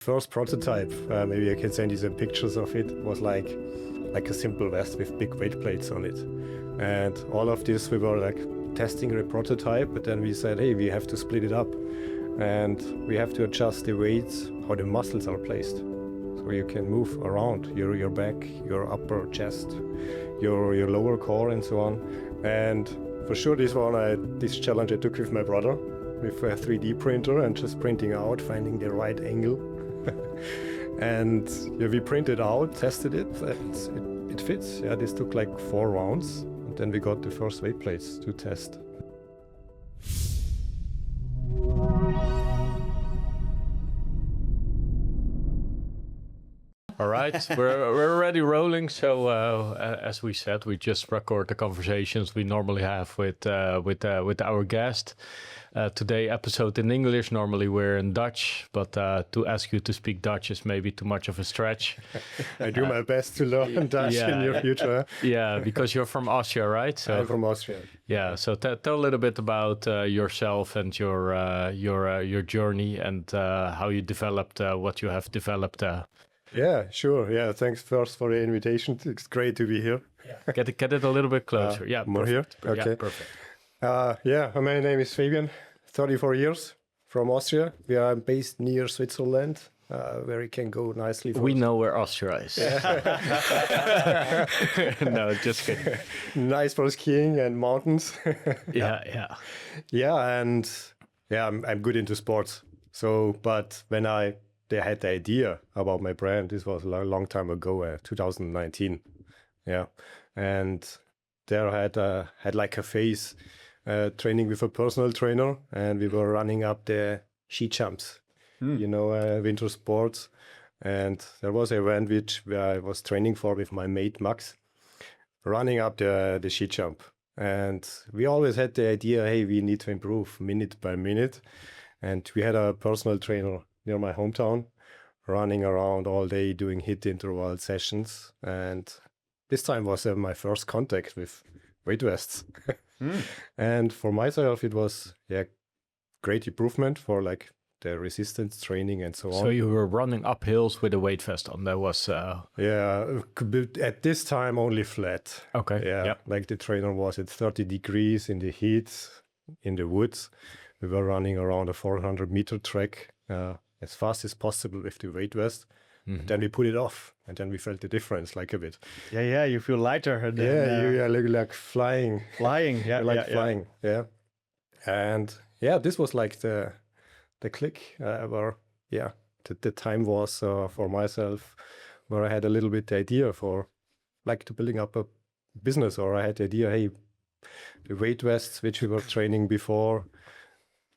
First prototype, maybe I can send you some pictures of it, was like a simple vest with big weight plates on it. And all of this we were like testing a prototype, but then we said, hey, we have to split it up and we have to adjust the weights, how the muscles are placed. So you can move around your back, your upper chest, your lower core and so on. And for sure this challenge I took with my brother, with a 3D printer and just printing out, finding the right angle. And yeah, we printed out, tested it, and it fits. Yeah, this took like 4 rounds, and then we got the first weight plates to test. All right, we're already rolling. So as we said, we just record the conversations we normally have with our guest. Today episode in English. Normally we're in Dutch, but to ask you to speak Dutch is maybe too much of a stretch. I do my best to learn Dutch in your future. Yeah, because you're from Austria, right? So I'm from Austria. Yeah. So tell a little bit about yourself and your journey and how you developed what you have developed. Yeah, sure. Yeah, thanks first for the invitation. It's great to be here. Yeah. Get it a little bit closer. Yeah, more perfect. here. Okay, yeah, perfect. My name is Fabian, 34 years, from Austria. We are based near Switzerland, where you can go nicely. We know where Austria is. No, just kidding. Nice for skiing and mountains. I'm good into sports. So, but when they had the idea about my brand, this was a long time ago, 2019. Yeah, and there I had like a phase training with a personal trainer, and we were running up the ski jumps, winter sports. And there was an event where I was training for with my mate Max, running up the ski jump. And we always had the idea, hey, we need to improve minute by minute. And we had a personal trainer near my hometown, running around all day doing HIIT interval sessions. And this time was my first contact with weight vests. And for myself, it was great improvement for like the resistance training and so on. So you were running up hills with a weight vest on. That was at this time only flat. Okay. Yeah, like the trainer was at 30 degrees in the heat in the woods. We were running around a 400-meter track as fast as possible with the weight vest. Mm-hmm. Then we put it off, and then we felt the difference, like a bit. Yeah, you feel lighter. Than, like flying. Flying, flying, yeah. And this was like the click where, the time was for myself, where I had a little bit the idea for, like, to building up a business, or I had the idea, hey, the weight vests, which we were training before,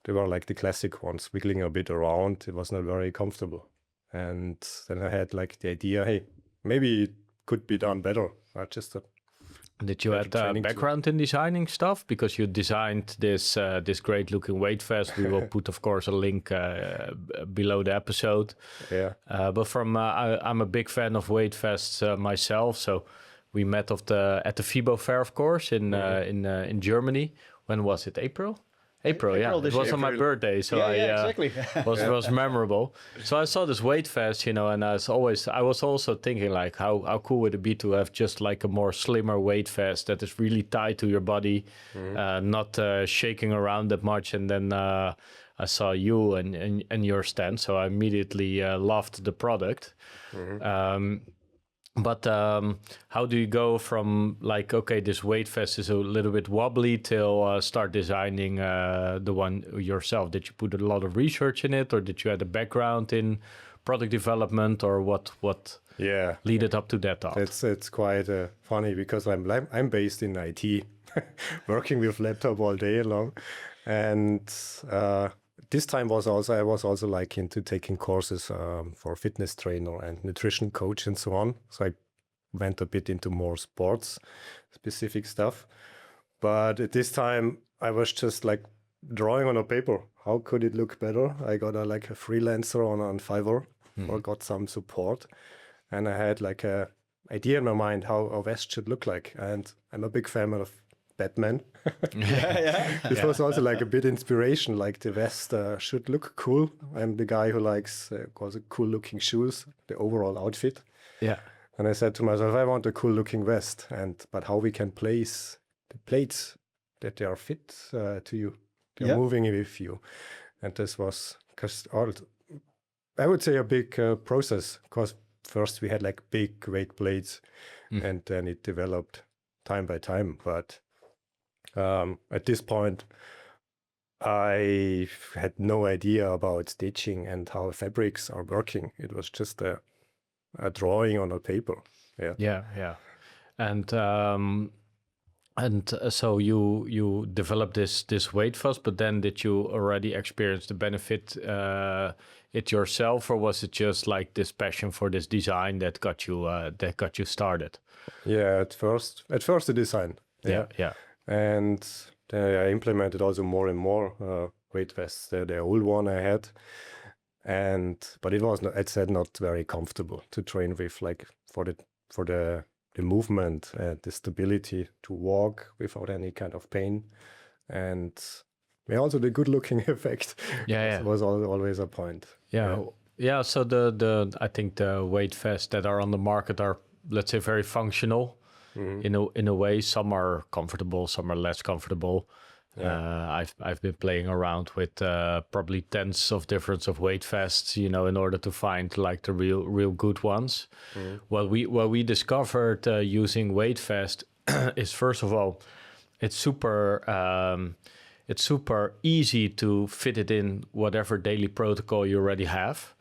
they were like the classic ones, wiggling a bit around. It was not very comfortable. And then I had like the idea, hey, maybe it could be done better. Did you have a background in designing stuff? Because you designed this great looking weight vest. We will put, of course, a link below the episode. Yeah. But I'm a big fan of weight vests myself. So we met at the FIBO fair, of course, in Germany. When was it? April, it was on my birthday, so exactly. was memorable. So I saw this weight vest, and I was also thinking like, how cool would it be to have just like a more slimmer weight vest that is really tied to your body, not shaking around that much. And then I saw you and your stand, so I immediately loved the product. But how do you go from like, okay, this weight vest is a little bit wobbly till start designing the one yourself? Did you put a lot of research in it, or did you have a background in product development, or what lead it up to that thought? It's quite funny because I'm based in IT, working with laptop all day long, and this time I was also like into taking courses for fitness trainer and nutrition coach and so on. So I went a bit into more sports specific stuff. But at this time I was just like drawing on a paper. How could it look better? I got a freelancer on FIBO or got some support. And I had like a idea in my mind how a vest should look like. And I'm a big fan of Batman. Yeah. This was also like a bit inspiration, like the vest should look cool. I'm the guy who likes also cool looking shoes, the overall outfit. Yeah. And I said to myself, I want a cool looking vest, but how we can place the plates that they are fit to you, they're moving with you. And this was, I would say, a big process, because first we had like big weight plates, and then it developed time by time. But at this point, I had no idea about stitching and how fabrics are working. It was just a drawing on a paper. Yeah. And so you developed this weight vest, but then did you already experience the benefit it yourself, or was it just like this passion for this design that got you started? Yeah, at first the design. Yeah. And then I implemented also more and more weight vests. The old one I had, but it was not, I said, not very comfortable to train with, like for the movement, the stability to walk without any kind of pain, and also the good looking effect. Was always a point. Yeah. So I think the weight vests that are on the market are, let's say, very functional. In a way. Some are comfortable, some are less comfortable. I've been playing around with probably tens of difference of weight vests, in order to find like the real good ones. What we discovered using weight vest is, first of all, it's super easy to fit it in whatever daily protocol you already have.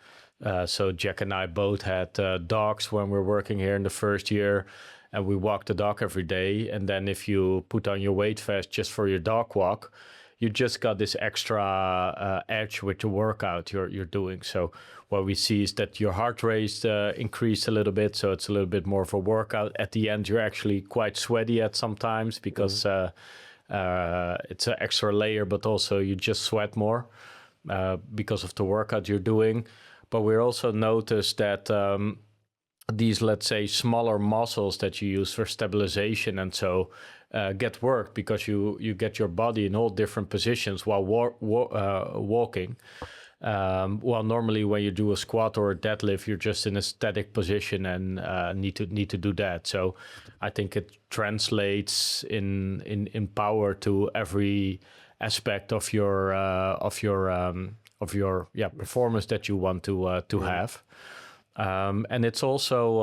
So Jack and I both had dogs when we were working here in the first year. And we walk the dog every day. And then if you put on your weight vest just for your dog walk, you just got this extra edge with the workout you're doing. So what we see is that your heart rate increased a little bit. So it's a little bit more of a workout. At the end, you're actually quite sweaty at sometimes because it's an extra layer, but also you just sweat more because of the workout you're doing. But we also noticed that these, let's say, smaller muscles that you use for stabilization and so get worked, because you get your body in all different positions while walking. While normally when you do a squat or a deadlift, you're just in a static position and need to do that. So I think it translates in power to every aspect of your performance that you want to have. And it's also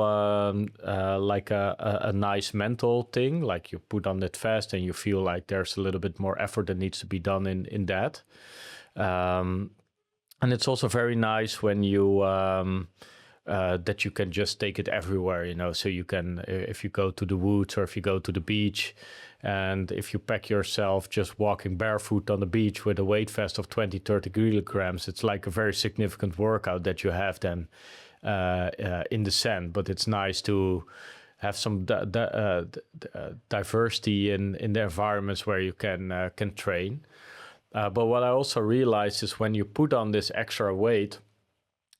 like a nice mental thing, like you put on that vest and you feel like there's a little bit more effort that needs to be done in that. And it's also very nice when you that you can just take it everywhere, so you can, if you go to the woods or if you go to the beach, and if you pack yourself just walking barefoot on the beach with a weight vest of 20-30 kilograms, it's like a very significant workout that you have then in the sand. But it's nice to have some diversity in the environments where you can train. But what I also realized is when you put on this extra weight,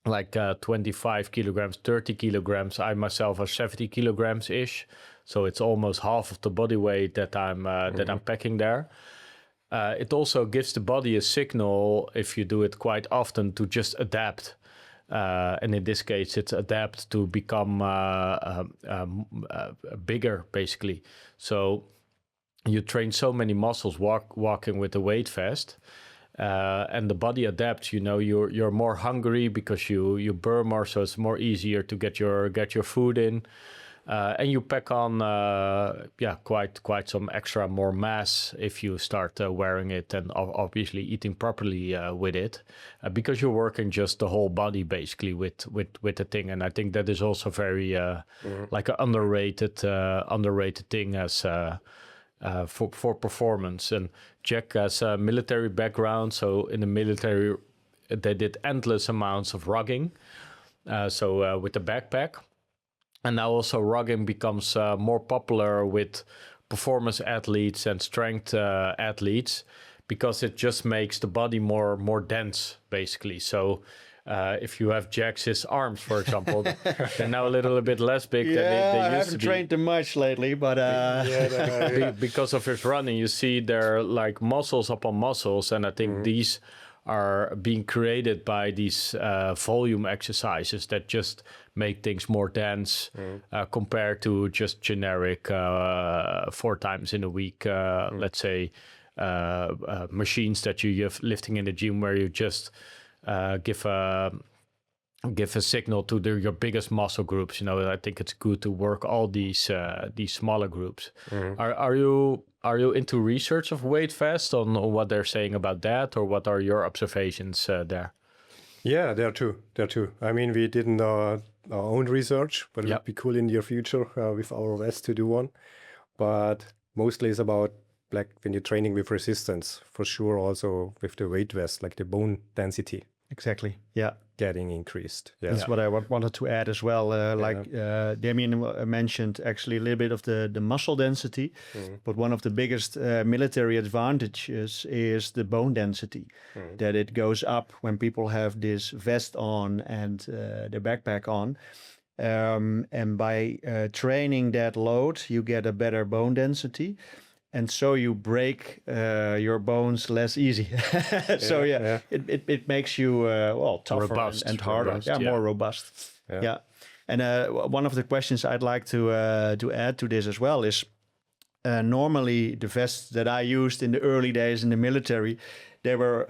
like 25 kilograms, 30 kilograms, I myself are 70 kilograms ish. So it's almost half of the body weight that I'm packing there. It also gives the body a signal, if you do it quite often, to just adapt. And in this case, it's adapt to become bigger, basically. So you train so many muscles walking with the weight vest, and the body adapts. You're more hungry because you burn more, so it's more easier to get your food in. And you pack on quite some extra more mass if you start wearing it, and obviously eating properly with it, because you're working just the whole body basically with the thing. And I think that is also very like an underrated thing as for performance. And Jack has a military background, so in the military they did endless amounts of rugging, with the backpack. And now also rugging becomes more popular with performance athletes and strength athletes, because it just makes the body more dense, basically. So if you have Jack's arms, for example, they're now a little bit less big than Yeah, they I used to haven't be. trained them much lately, but Because of his running, you see they're like muscles upon muscles, and I think these are being created by these volume exercises that just make things more dense compared to just generic 4 times in a week, let's say, machines that you have lifting in the gym where you just give a signal to your biggest muscle groups. I think it's good to work all these smaller groups. Are you into research of weight fast on what they're saying about that, or what are your observations there? Yeah, there too. I mean, we did our own research, but it would be cool in the future with our vest to do one. But mostly it's about like when you're training with resistance, for sure. Also with the weight vest, like the bone density. exactly. Yeah. Getting increased. Yeah. That's what I wanted to add as well. Demian mentioned actually a little bit of the muscle density, but one of the biggest military advantages is the bone density, that it goes up when people have this vest on and their backpack on. And by training that load, you get a better bone density. And so you break your bones less easy. It makes you tougher Robust, and harder. robust, more robust. Yeah. And one of the questions I'd like to add to this as well is normally the vests that I used in the early days in the military, they were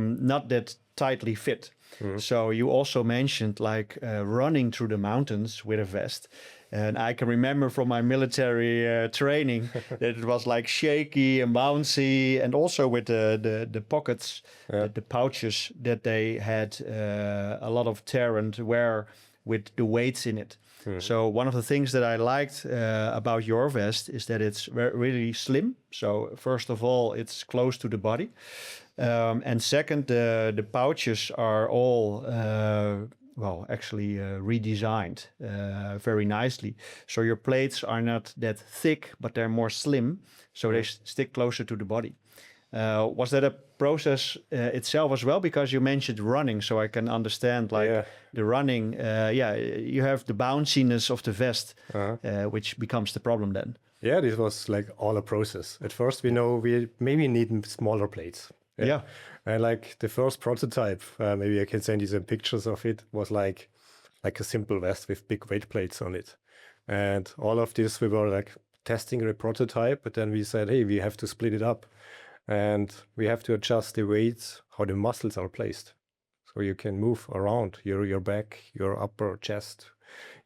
not that tightly fit. So you also mentioned like running through the mountains with a vest. And I can remember from my military training that it was like shaky and bouncy, and also with the pockets, the pouches, that they had a lot of tear and wear with the weights in it. So one of the things that I liked about your vest is that it's really slim. So first of all, it's close to the body. And second, the pouches are all redesigned very nicely. So your plates are not that thick, but they're more slim, so they stick closer to the body. Was that a process itself as well? Because you mentioned running, so I can understand the running. You have the bounciness of the vest, which becomes the problem then. Yeah, this was like all a process. At first, we know we maybe need smaller plates. Yeah. And like the first prototype, maybe I can send you some pictures of it, was like a simple vest with big weight plates on it. And all of this, we were like testing the prototype, but then we said, hey, we have to split it up. And we have to adjust the weights, how the muscles are placed. So you can move around your back, your upper chest,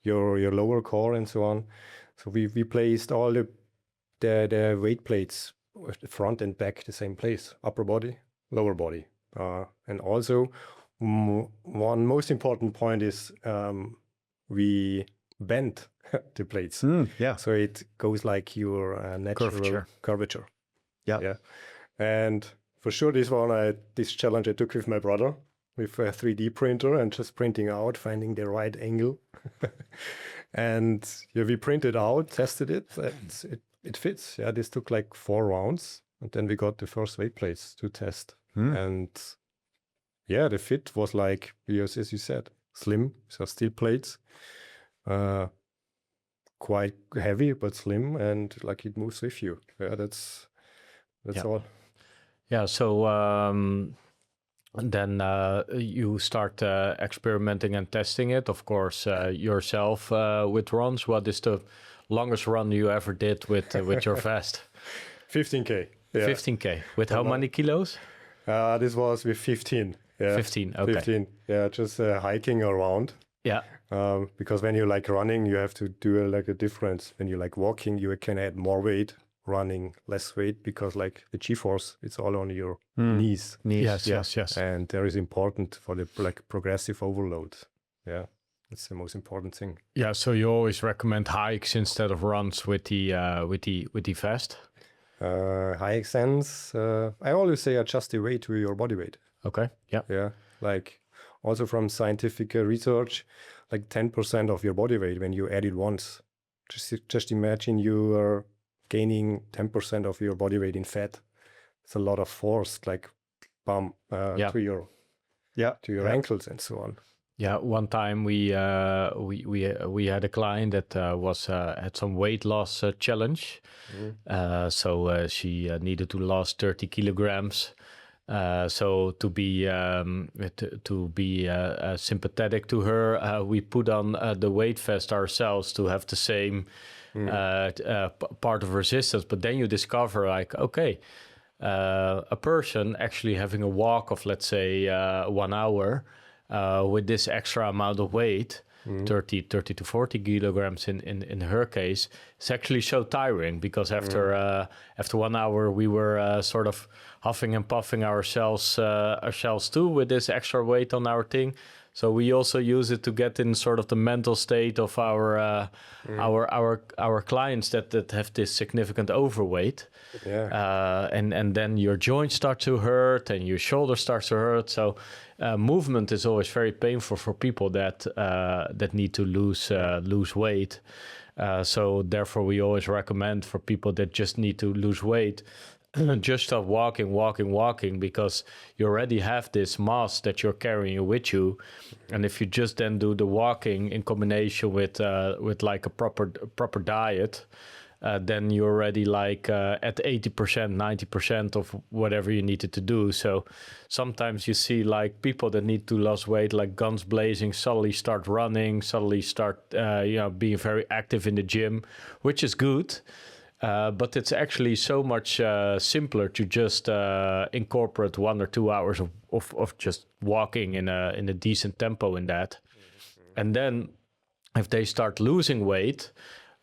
your lower core, and so on. So we placed all the weight plates, the front and back, the same place, upper body, lower body. And also, one most important point is we bend the plates. So it goes like your natural curvature. Yeah. And for sure, this challenge I took with my brother, with a 3D printer and just printing out, finding the right angle. And we printed out, tested it, and it fits. Yeah, this took like 4 rounds. And then we got the first weight plates to test. And yeah, the fit was like, as you said, slim, so steel plates, quite heavy, but slim, and like it moves with you. Yeah, that's all. Yeah, so then you start experimenting and testing it, of course, yourself with runs. What is the longest run you ever did with your vest? 15K. Yeah. 15K. With how many kilos? This was with 15. Yeah. 15, okay. 15, yeah, just hiking around. Yeah. Because when you like running, you have to do like a difference. When you like walking, you can add more weight. Running, less weight, because like the G-force, it's all on your knees. Yes. And there is important for the like progressive overload. Yeah, that's the most important thing. Yeah, so you always recommend hikes instead of runs with the vest. High sense. I always say adjust the weight to your body weight. Okay. Yeah. Yeah. Like also from scientific research, like 10% of your body weight when you add it once. Just imagine you are gaining 10% of your body weight in fat. It's a lot of force, like bam, to your to your ankles and so on. Yeah, one time we had a client that had some weight loss challenge. So she needed to lose 30 kilograms. So to be sympathetic to her, we put on the weight vest ourselves to have the same part of resistance. But then you discover, like, okay, a person actually having a walk of, let's say, 1 hour with this extra amount of weight, 30 to 40 kilograms in her case, it's actually so tiring, because after 1 hour we were sort of huffing and puffing ourselves too with this extra weight on our thing. So we also use it to get in sort of the mental state of our clients that have this significant overweight. And then your joints start to hurt and your shoulder starts to hurt. So movement is always very painful for people that need to lose weight. So therefore we always recommend for people that just need to lose weight, just stop walking, because you already have this mass that you're carrying with you. And if you just then do the walking in combination with like a proper diet, then you're already like at 80%, 90% of whatever you needed to do. So sometimes you see like people that need to lose weight, like guns blazing, suddenly start running, suddenly start being very active in the gym, which is good. But it's actually so much simpler to just incorporate 1 or 2 hours of just walking in a decent tempo in that. And then if they start losing weight,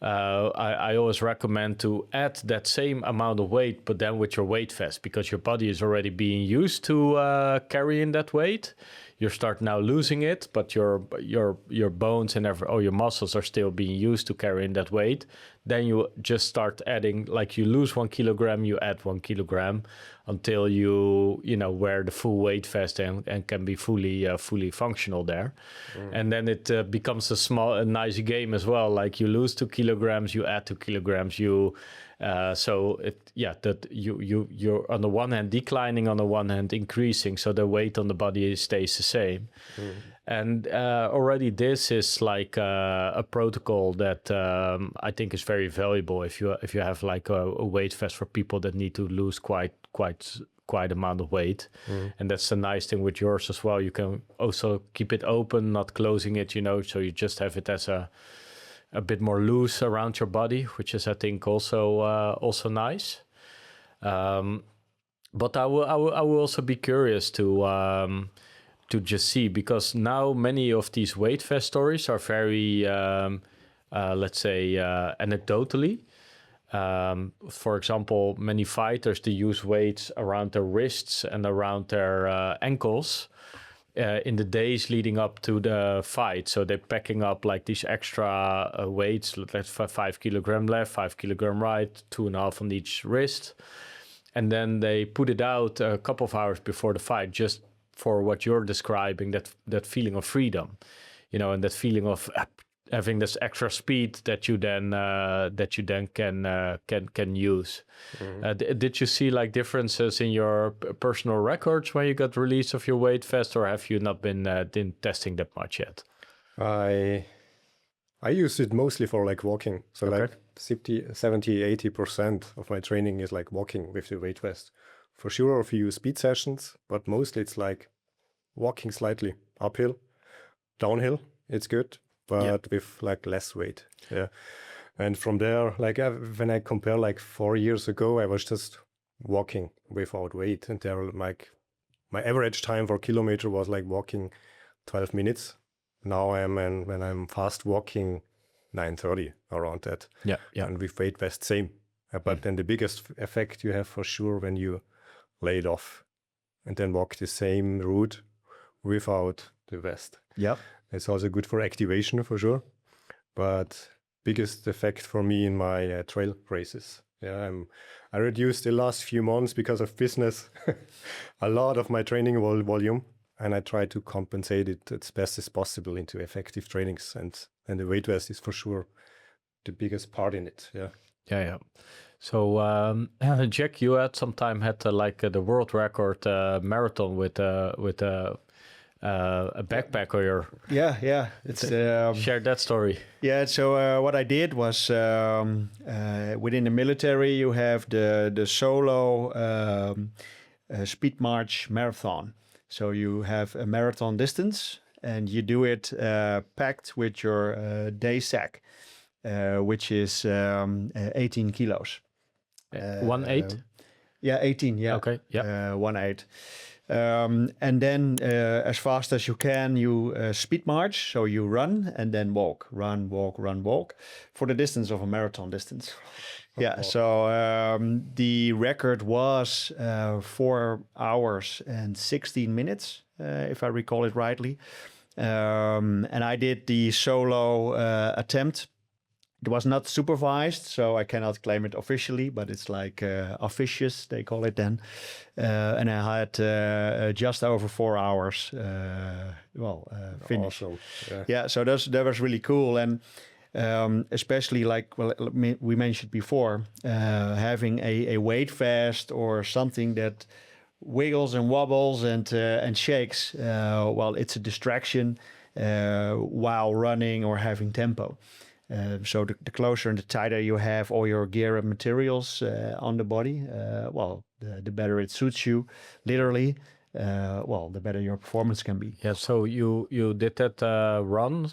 I always recommend to add that same amount of weight, but then with your weight vest, because your body is already being used to carrying that weight. You start now losing it, but your bones and your muscles are still being used to carrying that weight. Then you just start adding, like you lose 1 kilogram, you add 1 kilogram until you wear the full weight vest and can be fully functional there. And then it becomes a nice game as well. Like you lose 2 kilograms, you add 2 kilograms, you're on the one hand declining, on the one hand increasing, so the weight on the body stays the same. And already this is like a protocol that I think is very valuable if you have like a weight vest for people that need to lose quite amount of weight. And that's the nice thing with yours as well. You can also keep it open, not closing it, so you just have it as a bit more loose around your body, which is, I think, also nice. But I will also be curious to just see, because now many of these weight vest stories are very, let's say, anecdotally. For example, many fighters, they use weights around their wrists and around their ankles in the days leading up to the fight. So they're packing up like these extra weights, let's 5 kilogram left, 5 kilogram right, 2.5 on each wrist. And then they put it out a couple of hours before the fight, just for what you're describing, that feeling of freedom, and that feeling of having this extra speed that you then can use. Did you see like differences in your personal records when you got release of your weight vest, or have you not been testing that much yet? I use it mostly for like walking. So like 70-80% of my training is like walking with the weight vest. For sure, a few speed sessions, but mostly it's like walking slightly uphill, downhill. It's good, but with like less weight. Yeah. And from there, like when I compare like 4 years ago, I was just walking without weight. And there, like my average time for kilometer was like walking 12 minutes. Now when I'm fast walking 9:30, around that. Yeah. And with weight vest, same. But then the biggest effect you have for sure when you lay it off and then walk the same route without the vest. Yeah. It's also good for activation for sure. But biggest effect for me in my trail races. Yeah, I reduced the last few months because of business a lot of my training volume, and I try to compensate it as best as possible into effective trainings, and the weight vest is for sure the biggest part in it. Yeah. So Jack, you had the world record marathon with a backpack or your... Yeah. It's Share that story. Yeah, so what I did was within the military, you have the solo speed march marathon. So you have a marathon distance, and you do it packed with your day sack, which is 18 kilos. 1.8? Yeah, 18. Yeah. Okay. Yeah. 1.8. And then as fast as you can, you speed march. So you run and then walk, run, walk for the distance of a marathon distance. Yeah. So the record was 4 hours and 16 minutes, if I recall it rightly. And I did the solo attempt. It was not supervised, so I cannot claim it officially, but it's like officious, they call it then. And I had just over 4 hours finish. Awesome. Yeah, so that was really cool. And especially like we mentioned before, having a weight vest or something that wiggles and wobbles and shakes, it's a distraction while running or having tempo. So the closer and the tighter you have all your gear and materials on the body, the better it suits you, literally. The better your performance can be. Yeah. So you did that run.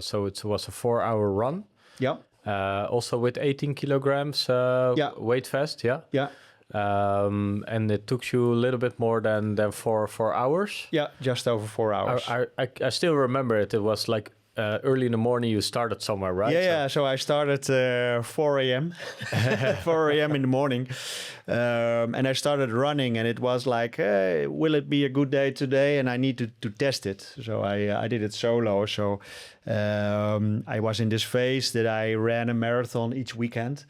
So it was a 4-hour run. Yeah. Also with 18 kilograms weight vest. Yeah. Yeah. And it took you a little bit more than 4 hours. Yeah, just over 4 hours. I still remember it. It was like early in the morning. You started somewhere, right? Yeah. So I started 4 a.m. 4 a.m. in the morning, and I started running. And it was like, hey, will it be a good day today? And I need to test it. So I did it solo. So I was in this phase that I ran a marathon each weekend.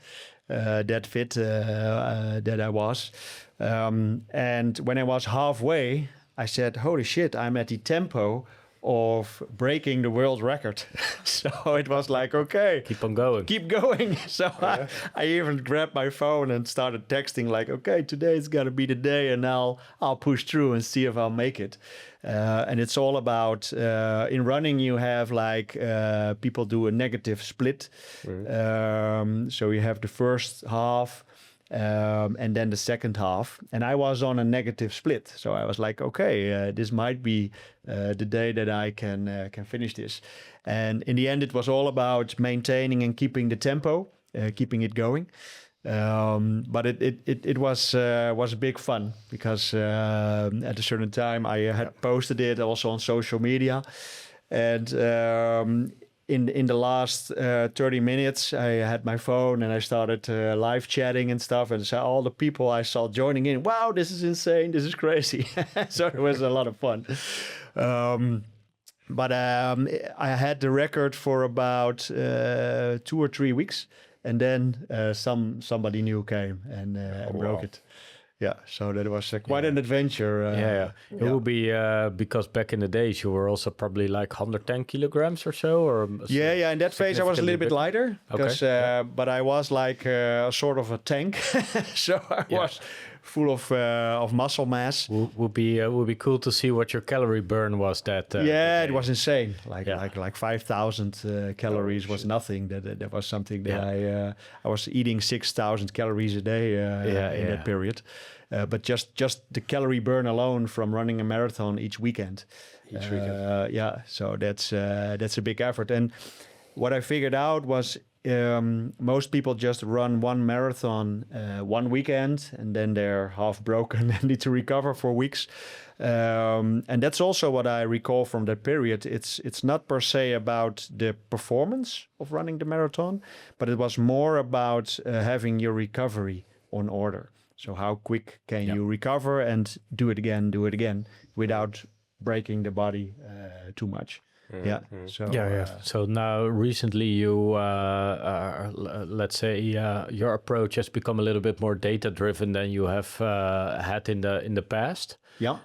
That fit that I was. And when I was halfway, I said, holy shit, I'm at the tempo of breaking the world record. So it was like, okay, keep on going. Keep going. So I even grabbed my phone and started texting like, okay, today's got to be the day, and I'll push through and see if I'll make it. And it's all about, in running, you have like, people do a negative split. So you have the first half, and then the second half. And I was on a negative split. So I was like, okay, this might be the day that I can finish this. And in the end, it was all about maintaining and keeping the tempo, keeping it going. But it was big fun because at a certain time I had posted it also on social media. And in the last 30 minutes, I had my phone and I started live chatting and stuff. And so all the people I saw joining in, wow, this is insane. This is crazy. So it was a lot of fun. But I had the record for about 2 or 3 weeks. And then somebody new came and broke it. Yeah, so that was quite an adventure. It will be because back in the days you were also probably like 110 kilograms or so, or in that phase I was a little bit lighter because, but I was like a sort of a tank, so I was full of muscle mass. Would be cool to see what your calorie burn was. That it was insane. Like 5,000 calories was nothing. That was something that I was eating 6,000 calories a day in that period. But just the calorie burn alone from running a marathon each weekend. So that's a big effort. And what I figured out was most people just run one marathon one weekend and then they're half broken and need to recover for weeks. And that's also what I recall from that period. It's not per se about the performance of running the marathon, but it was more about having your recovery on order. So how quick can you recover and do it again without breaking the body too much. So now recently you let's say your approach has become a little bit more data driven than you have had in the past.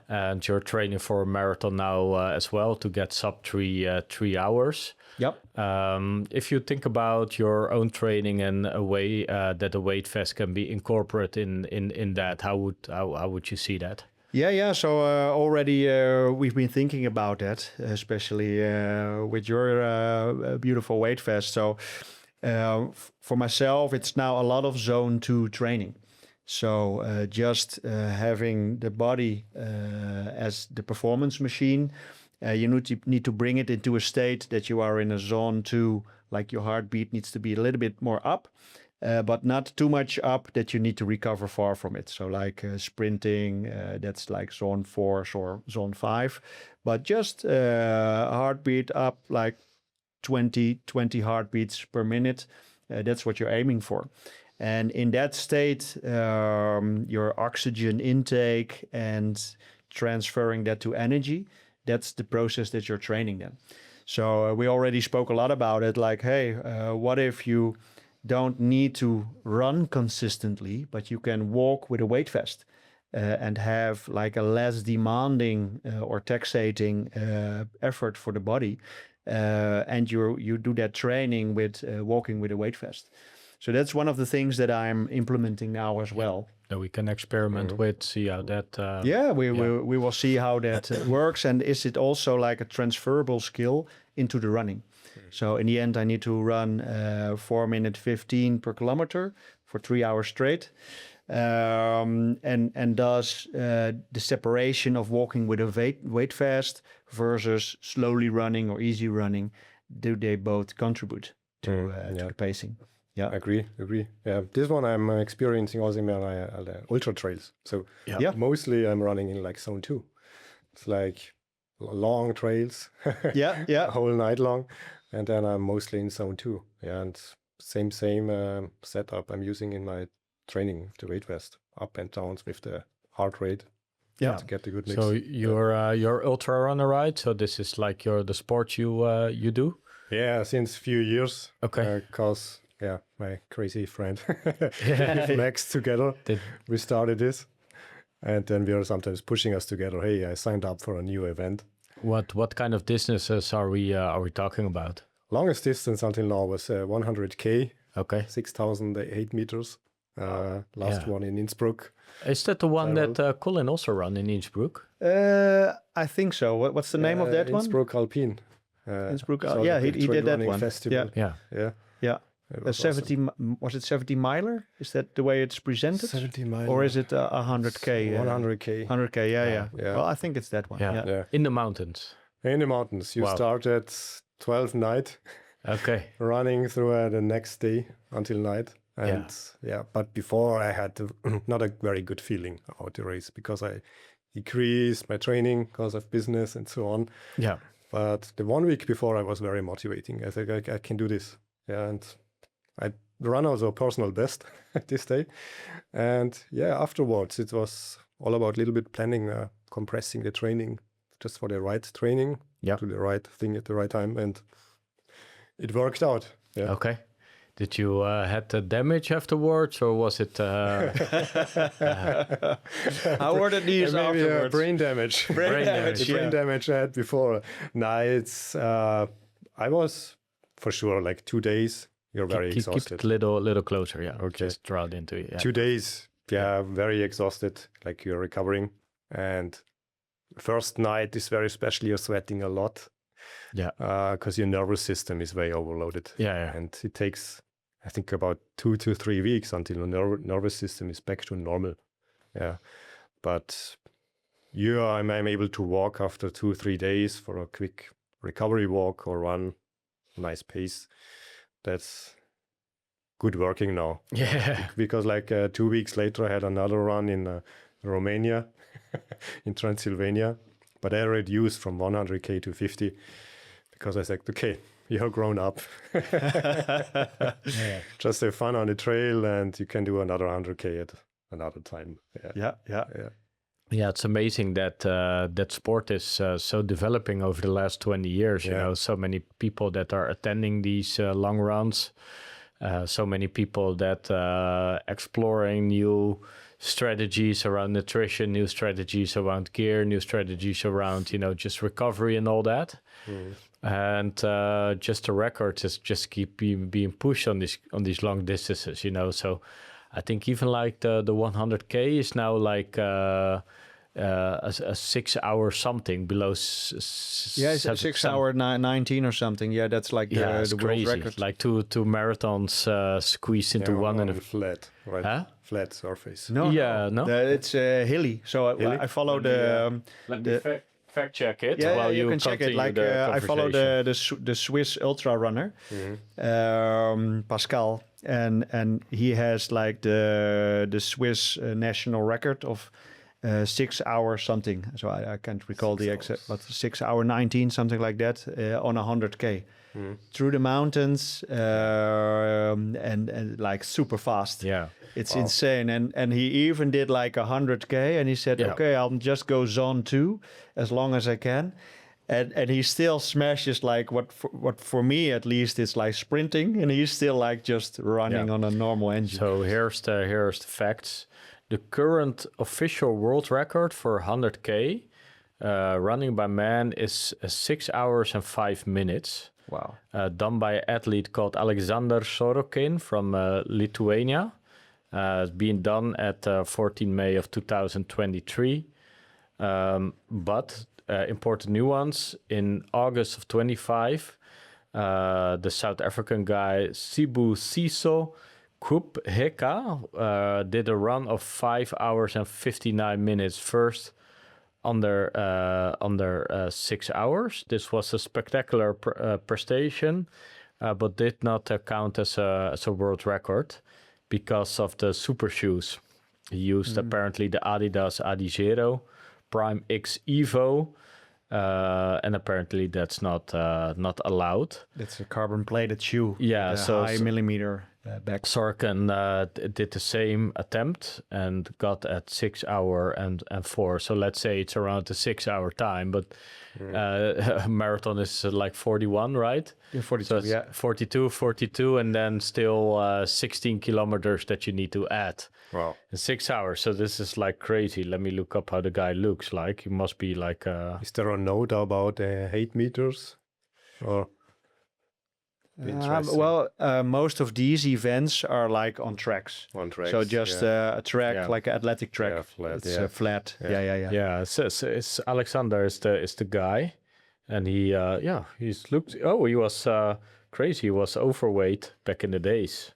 And you're training for a marathon now as well to get sub 3 hours. If you think about your own training and a way that the weight vest can be incorporated in that, how would you see that? Yeah. So already we've been thinking about that, especially with your beautiful weight vest. So for myself, it's now a lot of zone 2 training. So just having the body as the performance machine, you need to bring it into a state that you are in a zone 2, like your heartbeat needs to be a little bit more up. But not too much up that you need to recover far from it. So like sprinting, that's like zone 4 or zone 5. But just heartbeat up like 20 heartbeats per minute. That's what you're aiming for. And in that state, your oxygen intake and transferring that to energy, that's the process that you're training then. So we already spoke a lot about it. Like, hey, what if you don't need to run consistently, but you can walk with a weight vest and have like a less demanding or taxating effort for the body. And you do that training with walking with a weight vest. So that's one of the things that I'm implementing now as well. That we can experiment with, see how that... we will see how that works. And is it also like a transferable skill into the running? So in the end, I need to run 4 minutes 15 per kilometer for 3 hours straight. And thus the separation of walking with a weight vest versus slowly running or easy running, do they both contribute to the pacing? Yeah, agree. Yeah, this one I'm experiencing also in my ultra trails. So mostly I'm running in like zone 2. It's like long trails, whole night long, and then I'm mostly in zone 2. Yeah, and same setup I'm using in my training, the weight vest, up and downs with the heart rate. Yeah, to get the good mix. So you're ultra runner, right? So this is like the sport you do? Yeah, since few years. Okay. Because my crazy friend Max together, we started this, and then we are sometimes pushing us together. Hey, I signed up for a new event. What kind of distances are we talking about? Longest distance until now was 100K. Okay. 6,008 meters. Last one in Innsbruck. Is that the one that Colin also ran in Innsbruck? I think so. What's the name of that one? Innsbruck Alpine. Innsbruck. He did that one. Festival. Yeah. Was it 70 miler? Is that the way it's presented? 70 miler. Or is it 100K? 100K. 100K, yeah. Well, I think it's that one. Yeah. In the mountains. In the mountains. You start at 12 night. Okay. Running through the next day until night. And but before I had not a very good feeling about the race because I decreased my training because of business and so on. Yeah. But the 1 week before I was very motivating. I think I can do this. Yeah, and I ran also a personal best this day. And afterwards it was all about a little bit planning, compressing the training just for the right training, to the right thing at the right time. And it worked out. Yeah. Okay. Did you had the damage afterwards, or was it? How were the knees afterwards? Brain damage. Brain damage I had before. No, it's I was for sure like 2 days. You're very exhausted. Keep it little closer, Okay. Just draw it into it. Yeah. 2 days, very exhausted. Like you're recovering, and first night is very special. You're sweating a lot. Yeah. Because your nervous system is very overloaded. Yeah. And it takes, I think, about 2 to 3 weeks until the nervous system is back to normal. Yeah. But I'm able to walk after 2-3 days for a quick recovery walk or run, nice pace. That's good working now. Yeah. Because like 2 weeks later, I had another run in Romania, in Transylvania. But I reduced from 100K to 50 because I said, okay, you're grown up. Just have fun on the trail and you can do another 100K at another time. Yeah, it's amazing that that sport is so developing over the last 20 years. You know, so many people that are attending these long runs, so many people that exploring new strategies around nutrition, new strategies around gear, new strategies around, just recovery and all that. And just the records is just keep being pushed on these long distances, So I think even like the 100K is now like a 6 hour something below. It's 6 hour 19 or something. Yeah, that's like it's the world crazy. record. Like two marathons squeezed into one and flat, right? Huh? Flat surface. No, it's hilly. So Hilly? I follow Let me fact check it. Yeah, while you can check it. continue Like the I follow the Swiss ultra runner, Pascal, and he has like the Swiss national record of 6 hours something. So I can't recall the exact, but 6 hour 19 something like that on 100K through the mountains and like super fast. Yeah. It's insane. And he even did like 100K and he said, okay, I'll just go zone 2 as long as I can. And he still smashes like what for me at least is like sprinting, and he's still like just running on a normal engine. So here's the facts. The current official world record for 100K running by man is 6 hours and 5 minutes. Wow. Done by an athlete called Alexander Sorokin from Lithuania. It's being done at 14 May of 2023. But important nuance, in August of 25, the South African guy Sibu Siso Kupheka did a run of 5 hours and 59 minutes first under 6 hours. This was a spectacular prestation, but did not count as a world record because of the super shoes. He used apparently the Adidas Adizero Prime X Evo, and apparently that's not allowed. It's a carbon-plated shoe. Yeah, so high millimeter back. Sorkin did the same attempt and got at 6 hour and 4. So let's say it's around the 6 hour time, but marathon is like 41, right? Yeah, 42. So it's 42, and then still 16 kilometers that you need to add. Wow. In 6 hours. So this is like crazy. Let me look up how the guy looks like. He must be like... Is there a note about 8 meters? Or most of these events are like on tracks. on tracks? So just a track, like an athletic track. Yeah, flat. It's flat. Yeah. Yeah, it's Alexander is the guy. And he's looked... Oh, he was crazy. He was overweight back in the days,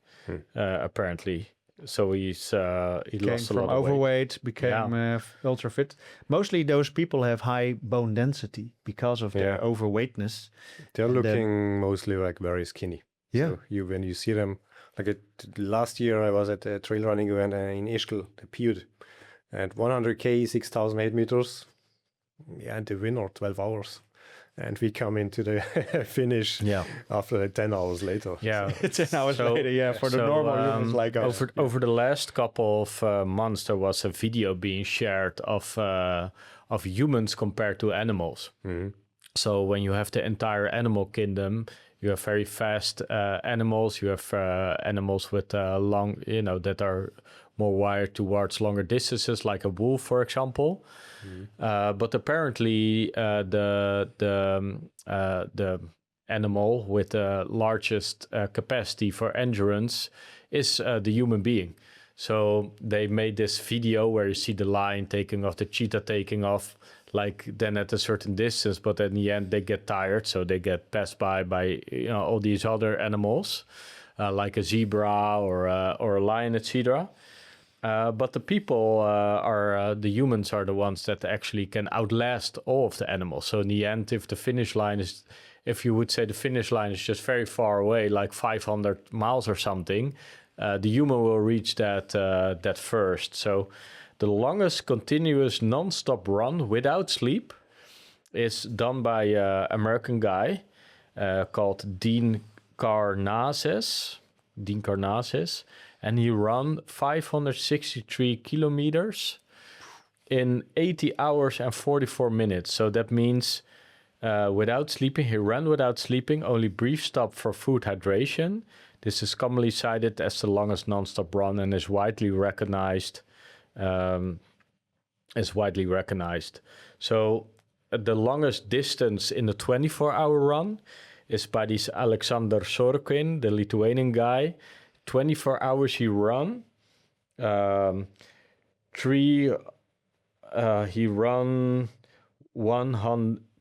apparently. So he lost a From lot of weight. overweight, became ultra fit. Mostly those people have high bone density because of their overweightness. They're looking mostly like very skinny. Yeah. So when you see them, like last year I was at a trail running event in Ischgl, the Piud, and 100K, 6,008 meters. Yeah, and the winner 12 hours. And we come into the finish after 10 hours later. Yeah, 10 hours later, for the normal humans like us. Over the last couple of months, there was a video being shared of humans compared to animals. So when you have the entire animal kingdom, you have very fast animals. You have animals with long, that are more wired towards longer distances, like a wolf, for example. But apparently, the animal with the largest capacity for endurance is the human being. So they made this video where you see the lion taking off, the cheetah taking off, like then at a certain distance. But in the end, they get tired, so they get passed by all these other animals, like a zebra or a lion, etc. But the people the humans are the ones that actually can outlast all of the animals. So in the end, if you would say the finish line is just very far away, like 500 miles or something, the human will reach that first. So the longest continuous non-stop run without sleep is done by an American guy called Dean Karnazes. And he ran 563 kilometers in 80 hours and 44 minutes. So that means without sleeping, he ran without sleeping, only brief stop for food hydration. This is commonly cited as the longest non-stop run and is widely recognized. So the longest distance in the 24-hour run is by this Alexander Sorokin, the Lithuanian guy. 24 hours he run, 3 he ran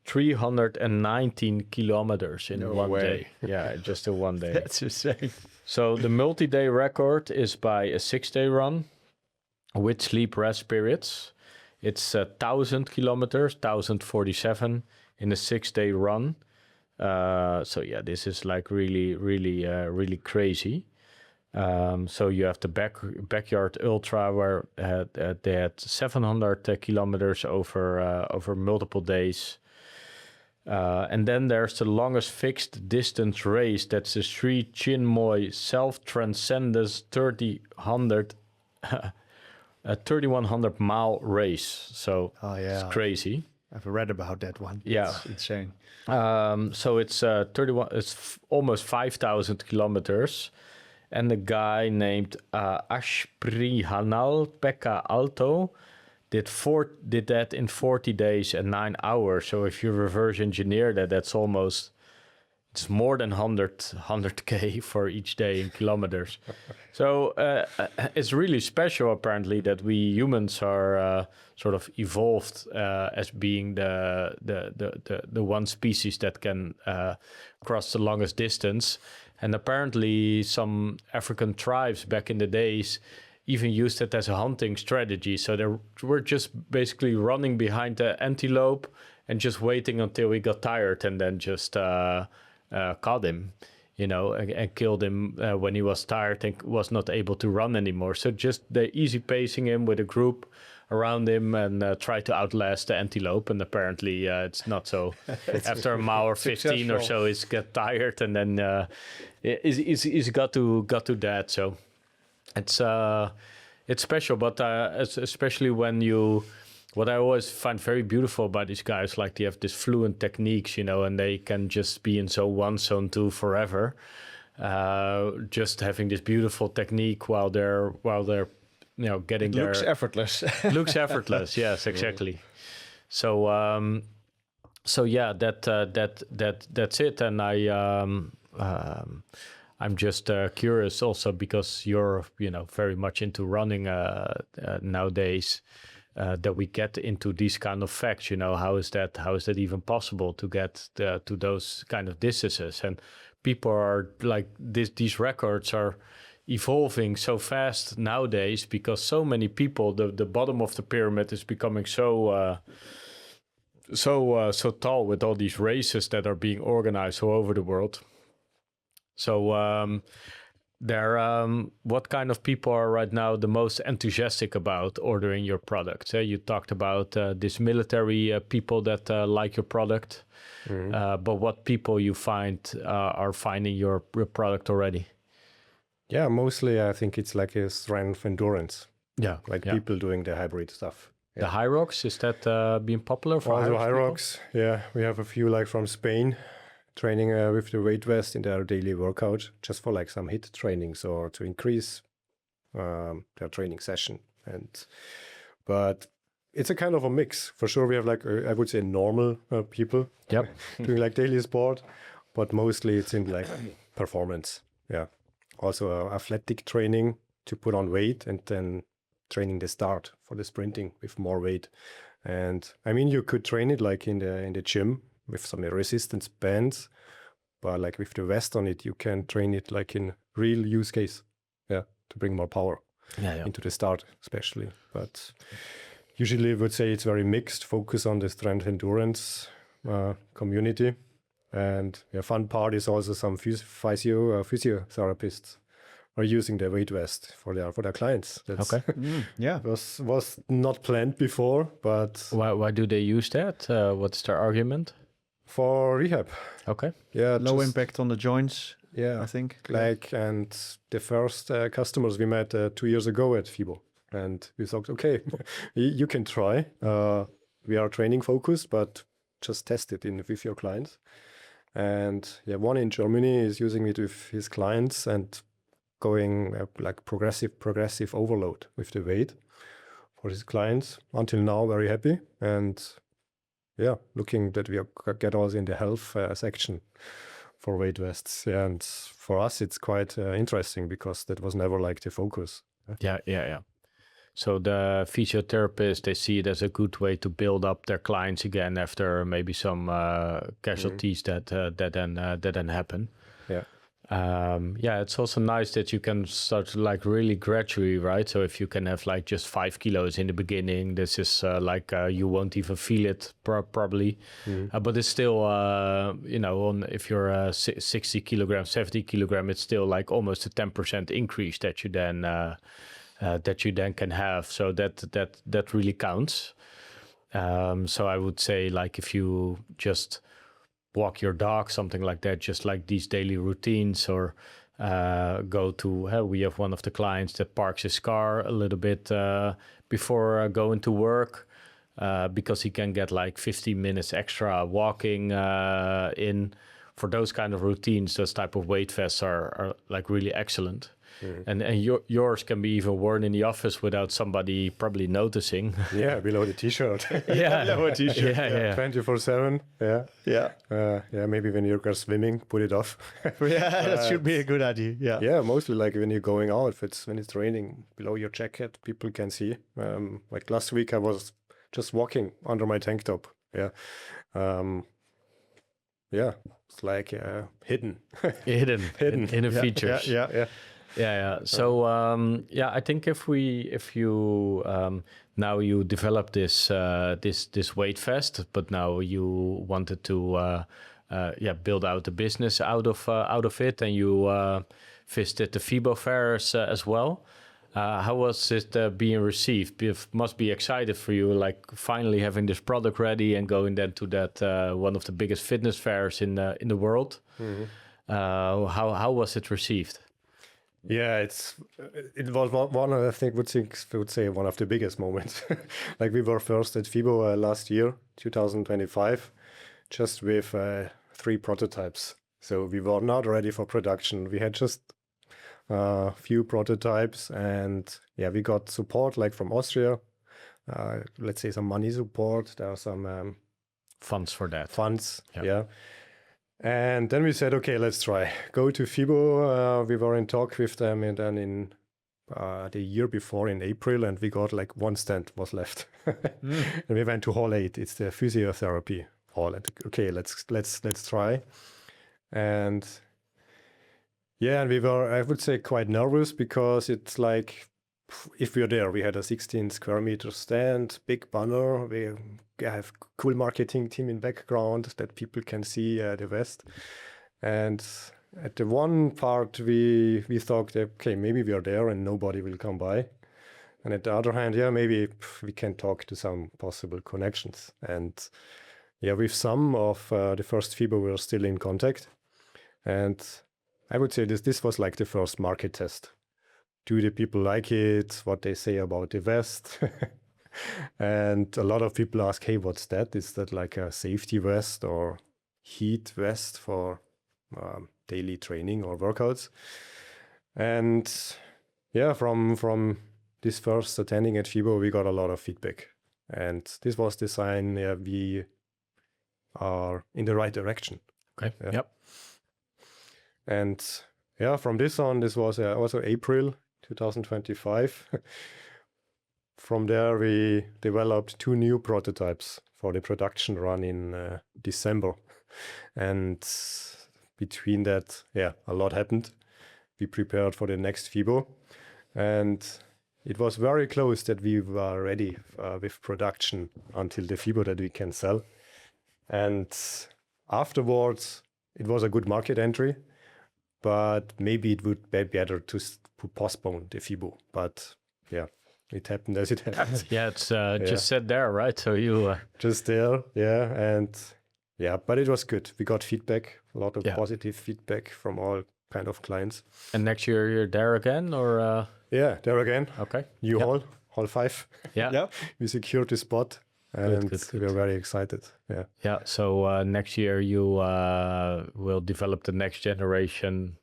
319 kilometers in one way. day. Yeah, just in one day. That's insane. So the multi-day record is by a 6-day run with sleep rest periods. It's 1,000 kilometers, 1,047 in a 6-day run. So yeah, this is like really crazy. So you have the backyard ultra where they had 700 kilometers over multiple days. And then there's the longest fixed distance race. That's the Sri Chinmoy Self-Transcendence 3,100 mile race. So it's crazy. I've read about that one. Yeah. It's insane. So it's 31. It's almost 5,000 kilometers. And a guy named Ashprihanal Pekka Alto did that in 40 days and 9 hours. So if you reverse engineer that, it's more than 100K for each day in kilometers. So it's really special, apparently, that we humans are sort of evolved as being the one species that can cross the longest distance. And apparently some African tribes back in the days even used it as a hunting strategy. So they were just basically running behind the antelope and just waiting until he got tired and then just caught him, and killed him when he was tired and was not able to run anymore. So just they easy pacing him with a group around him and try to outlast the antelope. And apparently it's not so. After a mile or 15 or so, he's got tired and then he's got to that. So it's special, but especially when you. What I always find very beautiful about these guys, like they have this fluent techniques, and they can just be in zone 1, zone 2 forever, just having this beautiful technique while they're getting there. Looks effortless. Looks effortless. Yes, exactly. So yeah, that's it. And I'm just curious also because you're very much into running nowadays. That we get into these kind of facts, how is that even possible to get to those kind of distances? And people are like these records are evolving so fast nowadays because so many people, the bottom of the pyramid is becoming so tall with all these races that are being organized all over the world. So what kind of people are right now the most enthusiastic about ordering your product? You talked about this military people that like your product, but what people you find are finding your product already? Yeah, mostly I think it's like a strength endurance. Yeah, people doing the hybrid stuff. Yeah. The High Rocks, is that being popular for High Rocks? Yeah, we have a few like from Spain. Training with the weight vest in their daily workout, just for like some HIIT trainings or to increase their training session. But it's a kind of a mix. For sure, we have like I would say normal people doing like daily sport, but mostly it's in like performance. Yeah, also athletic training to put on weight and then training the start for the sprinting with more weight. And I mean, you could train it like in the gym with some resistance bands, but like with the vest on it, you can train it like in real use case, to bring more power into the start, especially. But usually I would say it's very mixed, focus on the strength endurance community. And the fun part is also some physiotherapists are using the weight vest for their clients. That's okay. was not planned before, but why do they use that? What's their argument? For rehab. Okay. Yeah. Low impact on the joints. Yeah. I think. And the first customers we met 2 years ago at FIBO. And we thought, okay, you can try. We are training focused, but just test it with your clients. And one in Germany is using it with his clients and going like progressive overload with the weight for his clients. Until now, very happy. And looking that we get also in the health section for weight vests. Yeah, and for us, it's quite interesting because that was never like the focus. Yeah. So the physiotherapists, they see it as a good way to build up their clients again after maybe some casualties that then happen. Yeah. It's also nice that you can start like really gradually, right? So if you can have like just 5 kilos in the beginning, this is you won't even feel it probably, but it's still, if you're 60 kilograms, 70 kilogram, it's still like almost a 10% increase that you then can have. So that really counts. So I would say like if you just walk your dog, something like that, just like these daily routines, or go to, we have one of the clients that parks his car a little bit before going to work, because he can get like 15 minutes extra walking in. For those kind of routines, those type of weight vests are like really excellent. And yours can be even worn in the office without somebody probably noticing. Yeah, below the t-shirt. Below a t-shirt. Yeah. 24/7. Yeah. Maybe when you're swimming, put it off. That should be a good idea. Yeah, mostly like when you're going out, when it's raining, below your jacket, people can see. Like last week, I was just walking under my tank top. Yeah. It's like hidden. hidden in the features. Yeah. So I think if you now you develop this weight vest, but now you wanted to build out a business out of it, and you visited the FIBO fairs as well. How was it being received? It must be excited for you, like finally having this product ready and going then to that one of the biggest fitness fairs in the world. How was it received? Yeah, it was one I think would say one of the biggest moments. Like we were first at FIBO last year, 2025, just with 3 prototypes. So we were not ready for production. We had just a few prototypes, and we got support like from Austria. Let's say some money support. There are some funds for that. Yeah. And then we said, okay, let's try. Go to FIBO. We were in talk with them, and then in the year before, in April, and we got like 1 stand was left. And we went to Hall 8. It's the physiotherapy hall. And okay, let's try. And and we were, I would say, quite nervous, because it's like, if we're there, we had a 16 square meter stand, big banner. We have cool marketing team in background that people can see the vest. And at the one part, we thought, okay, maybe we are there and nobody will come by. And at the other hand, maybe we can talk to some possible connections. And with some of the first FIBO, we were still in contact. And I would say this was like the first market test. Do the people like it? What they say about the vest? And a lot of people ask, hey, what's that? Is that like a safety vest or heat vest for daily training or workouts? And from this first attending at FIBO, we got a lot of feedback. And this was the sign we are in the right direction. Okay. Yeah. Yep. And from this on, this was also April 2025. From there, we developed 2 new prototypes for the production run in December. And between that, a lot happened. We prepared for the next FIBO. And it was very close that we were ready with production until the FIBO that we can sell. And afterwards, it was a good market entry. But maybe it would be better to postpone the FIBO. But it happened as it happened. It's just said there, right? So you just there, and but it was good. We got feedback, a lot of positive feedback from all kind of clients. And next year you're there again, or? There again. Okay. New hall 5. Yeah. We secured the spot. And good. we're very excited. Yeah. So next year you will develop the next generation.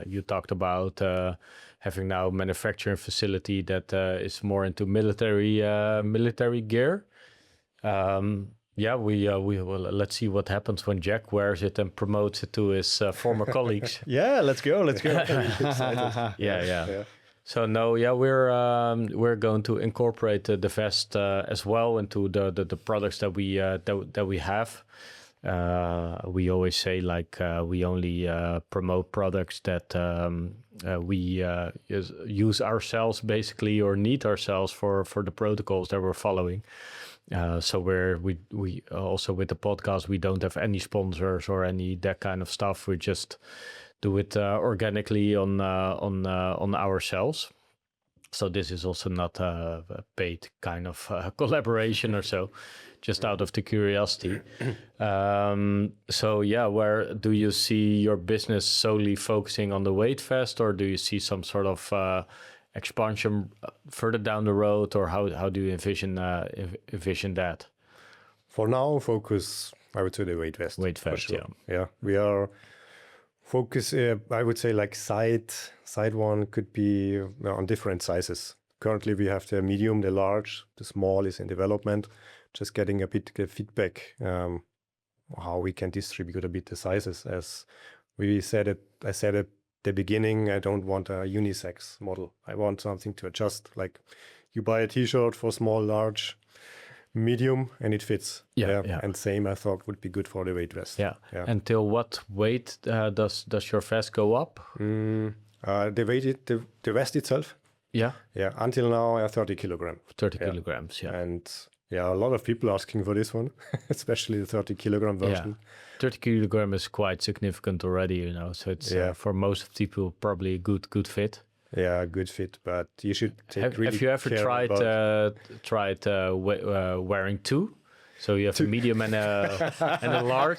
You talked about having now a manufacturing facility that is more into military gear. We will. Let's see what happens when Jack wears it and promotes it to his former colleagues. Let's go. Yeah. So no, yeah, we're going to incorporate the vest as well into the products that we have. We always say like we only promote products that we use ourselves basically, or need ourselves for the protocols that we're following. So we also with the podcast, we don't have any sponsors or any that kind of stuff. We just do it organically on ourselves. So this is also not a paid kind of collaboration or so, just out of the curiosity. So yeah, where do you see your business solely focusing on the weight vest, or do you see some sort of expansion further down the road, or how do you envision that? For now, focus, I would say, the weight vest. Weight vest, sure. yeah. Yeah, we are focus. I would say like side one could be on different sizes. Currently, we have the medium, the large, the small is in development. Just getting a bit feedback how we can distribute a bit the sizes. As we said it, I said at the beginning, I don't want a unisex model. I want something to adjust. Like you buy a T-shirt for small, large, medium, and it fits. Yeah. And same I thought would be good for the weight vest. Yeah. Until what weight does your vest go up? The vest itself. Yeah. Yeah. Until now, 30 kilograms. 30 kilograms. Yeah. And yeah, a lot of people asking for this one, especially the 30 kilogram version. Yeah. 30 kilogram is quite significant already, So it's for most of people probably a good fit. Yeah, good fit, but you should take really Have you ever tried wearing two? So you have a medium and a large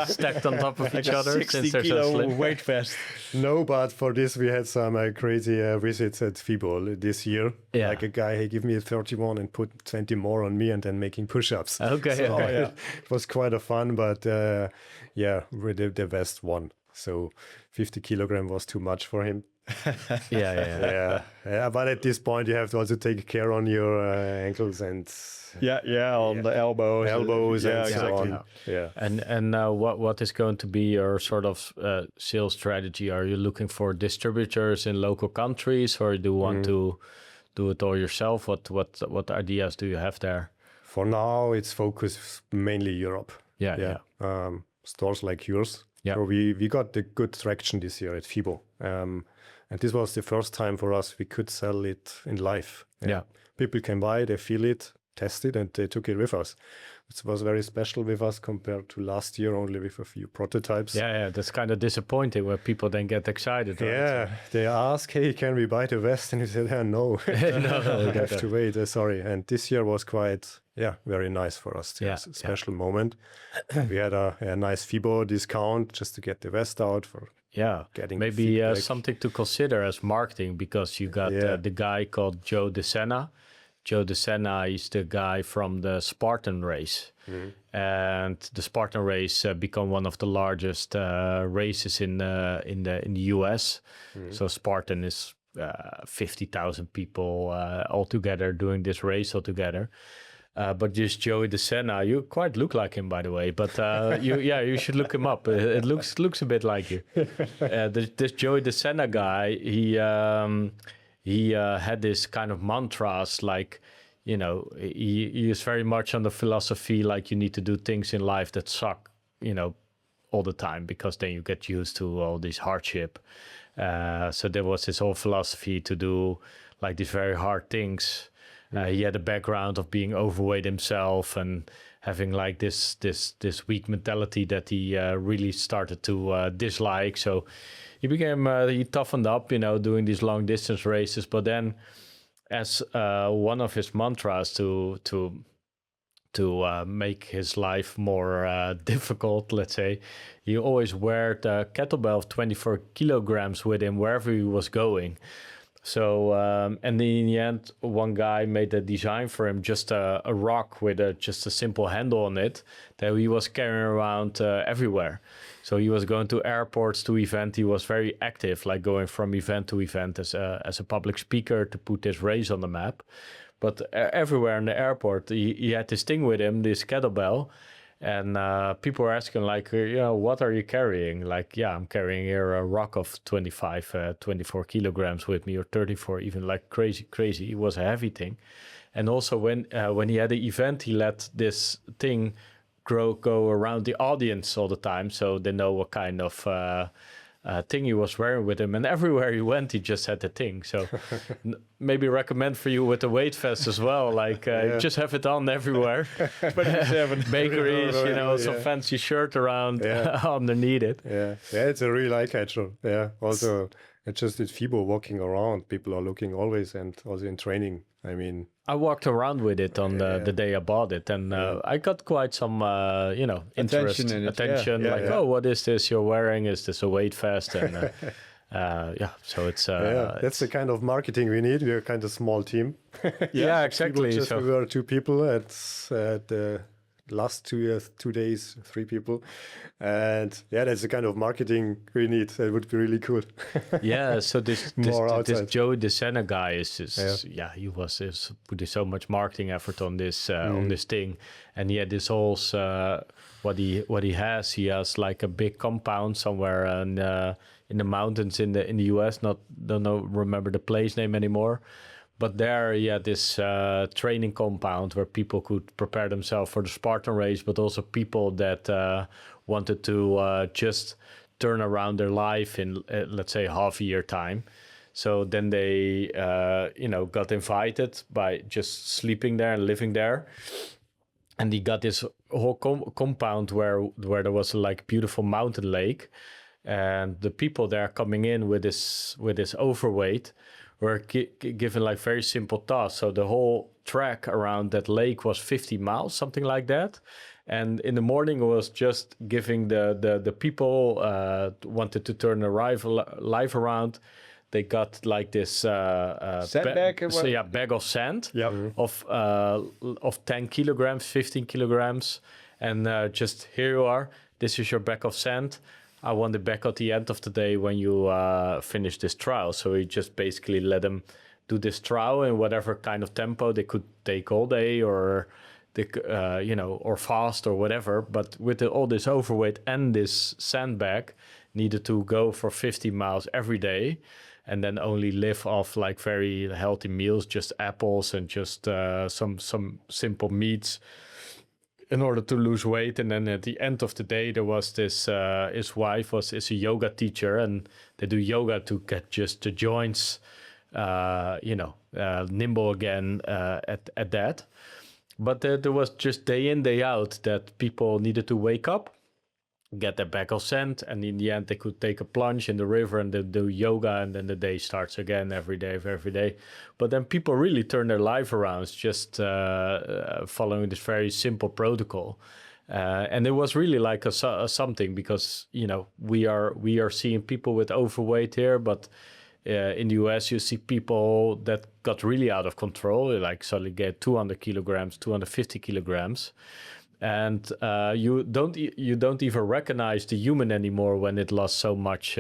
stacked on top of each other, 60 kilo weight vest. No, but for this we had some crazy visits at FIBO this year. Yeah. Like a guy, he gave me a 31 and put 20 more on me, and then making push-ups. Okay. So, it was quite a fun, but with the vest won. So 50 kilogram was too much for him. Yeah. But at this point, you have to also take care on your ankles and the elbows, and exactly. so on. Yeah. And what is going to be your sort of sales strategy? Are you looking for distributors in local countries, or do you want to do it all yourself? What ideas do you have there? For now, it's focused mainly Europe. Yeah. Stores like yours. Yeah. So we got the good traction this year at FIBO. And this was the first time for us we could sell it in live. Yeah. People can buy, they feel it, test it, and they took it with us. It was very special with us compared to last year, only with a few prototypes. Yeah, that's kind of disappointing where people then get excited. Right? Yeah, they ask, hey, can we buy the vest? And we said, no, we have to wait, sorry. And this year was quite, very nice for us. It's a special moment. We had a nice FIBO discount just to get the vest out for getting maybe something to consider as marketing, because you got the guy called Joe DeSena. Joe DeSena is the guy from the Spartan race, and the Spartan race become one of the largest races in the US. So Spartan is 50,000 people altogether doing this race altogether. But this Joey DeSena, you quite look like him, by the way. But you should look him up. It looks a bit like you. This Joey DeSena guy, he had this kind of mantras, like, he is very much on the philosophy, like you need to do things in life that suck, all the time, because then you get used to all this hardship. So there was his whole philosophy to do like these very hard things. He had a background of being overweight himself and having like this weak mentality that he really started to dislike. So he toughened up, doing these long distance races. But then, as one of his mantras to make his life more difficult, let's say, he always wore a kettlebell of 24 kilograms with him wherever he was going. So, and in the end, one guy made a design for him, just a rock with just a simple handle on it that he was carrying around everywhere. So he was going to airports, to event. He was very active, like going from event to event as a public speaker to put this race on the map. But everywhere in the airport, he had this thing with him, this kettlebell. And people were asking, like, what are you carrying? Like, yeah, I'm carrying here a rock of 24 kilograms with me, or 34, even, like crazy. It was a heavy thing. And also when he had the event, he let this thing go around the audience all the time, so they know what kind of thing he was wearing with him. And everywhere he went, he just had the thing. So maybe recommend for you with the weight vest as well, like just have it on everywhere. Bakeries, some fancy shirt around underneath it. Yeah, it's a real eye catcher. Yeah, also it's just at FIBO walking around, people are looking always, and also in training. I mean, I walked around with it on the day I bought it, and I got quite some, interest, attention. Oh, what is this you're wearing? Is this a weight vest? And so it's that's the kind of marketing we need. We're a kind of small team. Exactly. We were 2 people at the last 2 days, 3 people, and that's the kind of marketing we need. That would be really cool. So this Joe DeSena guy he was putting so much marketing effort on this thing, and he had this whole what he has like a big compound somewhere in the mountains in the US. Don't remember the place name anymore. But there he had this training compound where people could prepare themselves for the Spartan race, but also people that wanted to just turn around their life in, let's say, half a year time. So then they, got invited by just sleeping there and living there. And he got this whole compound where there was like a beautiful mountain lake. And the people there coming in with this overweight were given like very simple tasks. So the whole track around that lake was 50 miles, something like that. And in the morning it was just giving the people wanted to turn their life around. They got like this bag of sand of 10 kilograms, 15 kilograms. And just here you are. This is your bag of sand. I want it back at the end of the day when you finish this trial. So we just basically let them do this trial in whatever kind of tempo they could take all day, or they, or fast or whatever. But with all this overweight and this sandbag, needed to go for 50 miles every day, and then only live off like very healthy meals, just apples and just some simple meats, in order to lose weight. And then at the end of the day, there was this, his wife is a yoga teacher, and they do yoga to get just the joints, nimble again at that. But there was just day in, day out that people needed to wake up, get their bag of sand, and in the end they could take a plunge in the river and they do yoga, and then the day starts again every day. But then people really turn their life around just following this very simple protocol, and it was really like a something, because we are seeing people with overweight here, but in the US you see people that got really out of control, like suddenly get 200 kilograms, 250 kilograms. And you don't even recognize the human anymore when it loses so much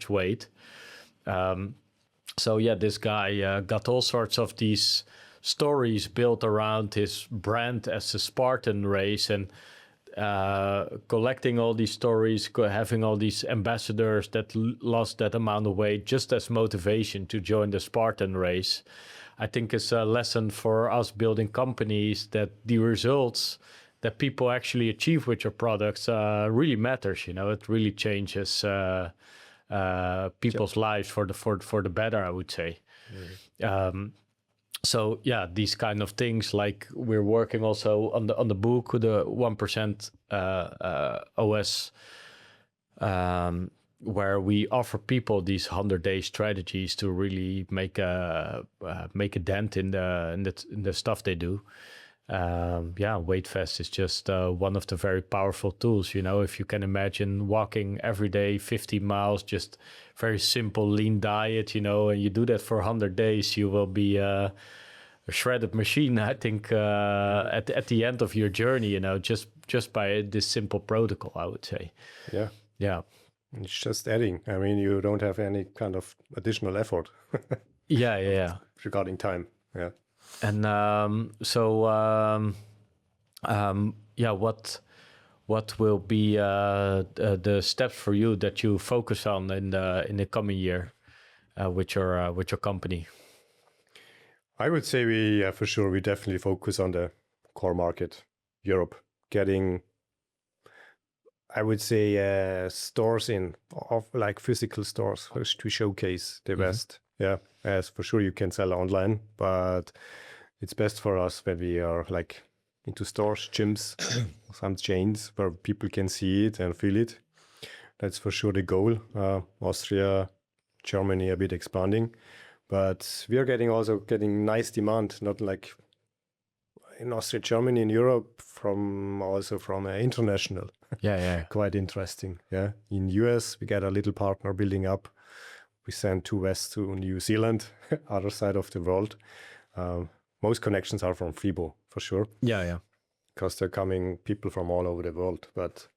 weight. This guy got all sorts of these stories built around his brand as a Spartan race, and collecting all these stories, having all these ambassadors that lost that amount of weight just as motivation to join the Spartan race. I think it's a lesson for us building companies, that the results that people actually achieve with your products really matters. It really changes people's lives for the better, I would say. Mm-hmm. These kind of things, like we're working also on the book, the 1% OS, where we offer people these 100-day strategies to really make a dent in the stuff they do. Weightfest is just one of the very powerful tools. If you can imagine walking every day 50 miles, just very simple lean diet, and you do that for 100 days, you will be a shredded machine, I think, at the end of your journey, just by this simple protocol, I would say. Yeah. It's just adding. I mean, you don't have any kind of additional effort. Yeah. Regarding time. Yeah. And What will be the steps for you that you focus on in the coming year with your company? I would say for sure we definitely focus on the core market, Europe, getting, I would say, stores of like physical stores to showcase the best. Yeah, as for sure you can sell online, but it's best for us when we are like into stores, gyms, some chains where people can see it and feel it. That's for sure the goal. Austria, Germany a bit expanding, but we are getting nice demand, not like in Austria, Germany, in Europe, from international. Yeah. Quite interesting. Yeah. In US, we get a little partner building up. We send 2 west to New Zealand, other side of the world. Most connections are from FIBO, for sure. Yeah. Because they're coming people from all over the world. But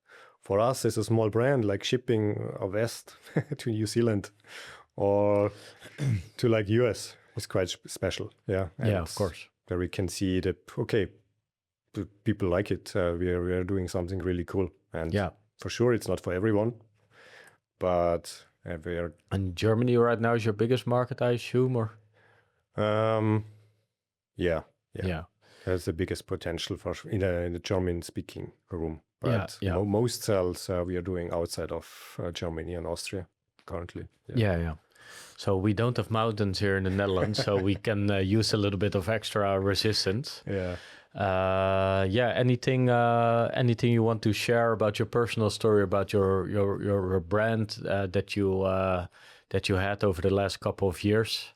for us, as a small brand, like shipping a vest to New Zealand or to like US is quite special. Yeah. And yeah, of course. Where we can see that, okay, people like it. We are doing something really cool. And for sure, it's not for everyone. But we are. And Germany right now is your biggest market, I assume, or? Yeah. There's the biggest potential in the German-speaking room. But most sales we are doing outside of Germany and Austria currently. Yeah. So we don't have mountains here in the Netherlands, so we can use a little bit of extra resistance. Yeah. Anything you want to share about your personal story, about your brand that you had over the last couple of years?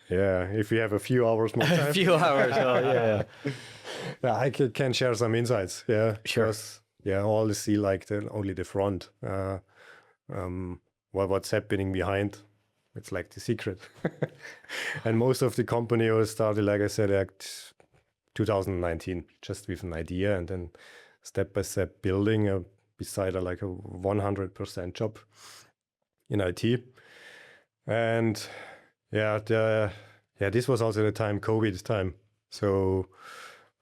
Yeah, if we have a few hours more time. A few hours, yeah. Yeah, I can share some insights. Yeah, sure. Because, all see like only the front. What's happening behind? It's like the secret. And most of the company was started, like I said, 2019, just with an idea, and then step by step building beside a 100% job in IT. And this was also the time, COVID time. So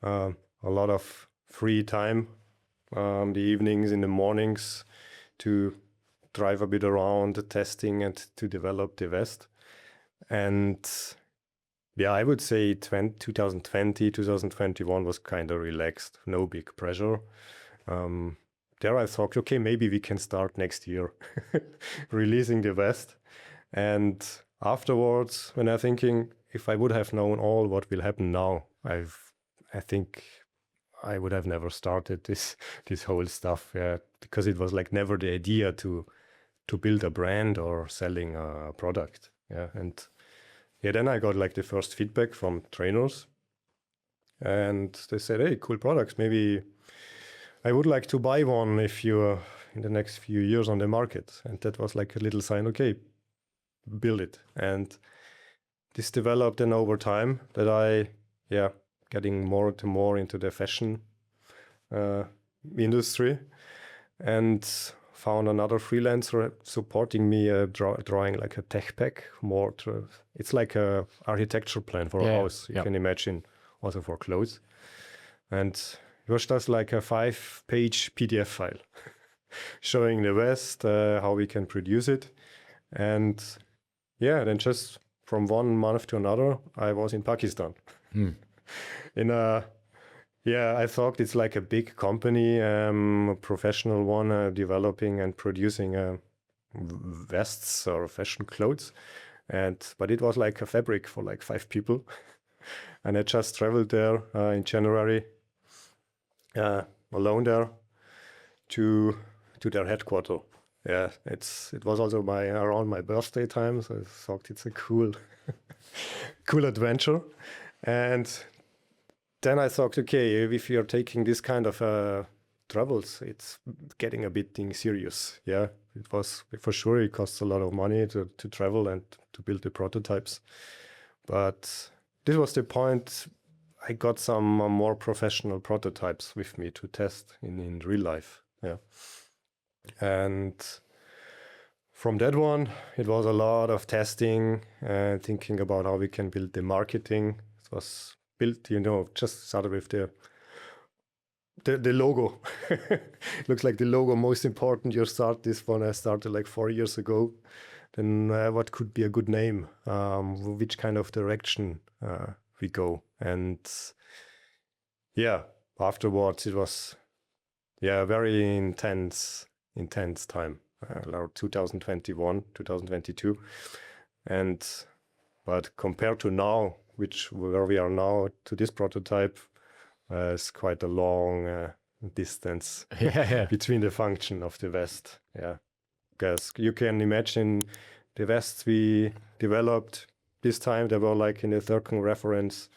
a lot of free time, the evenings, in the mornings, to drive a bit around the testing and to develop the vest. And I would say 2020, 2021 was kind of relaxed, no big pressure. There I thought, okay, maybe we can start next year releasing the vest. And afterwards, when I'm thinking, if I would have known all what will happen now, I think I would have never started this whole stuff. Yeah, because it was like never the idea to build a brand or selling a product. Yeah, and then I got like the first feedback from trainers, and they said, "Hey, cool products. Maybe I would like to buy one if you're in the next few years on the market." And that was like a little sign. Okay, build it. And this developed then over time that I getting more and more into the fashion industry, and found another freelancer supporting me drawing like a tech pack. It's like a architecture plan for a house, you can imagine, also for clothes. And it was just like a 5-page PDF file showing the vest, how we can produce it. And then just from one month to another, I was in Pakistan. I thought it's like a big company, a professional one, developing and producing vests or fashion clothes. But it was like a fabric for like 5 people. And I just traveled there in January, alone there, to their headquarters. Yeah, it was also around my birthday time, so I thought it's a cool adventure. And then I thought, okay, if you're taking this kind of travels, it's getting a bit serious. Yeah, it was for sure. It costs a lot of money to travel and to build the prototypes. But this was the point. I got some more professional prototypes with me to test in real life. Yeah. And from that one, it was a lot of testing and thinking about how we can build the marketing. It was built, just started with the the logo. Looks like the logo most important. You start this one. I started like 4 years ago. Then what could be a good name? Which kind of direction we go? And yeah, afterwards it was very intense time. Around 2021, 2022, but compared to now, where we are now to this prototype, it's quite a long distance between the function of the vest. Yeah, because you can imagine the vests we developed this time, they were like in the Thurkan reference,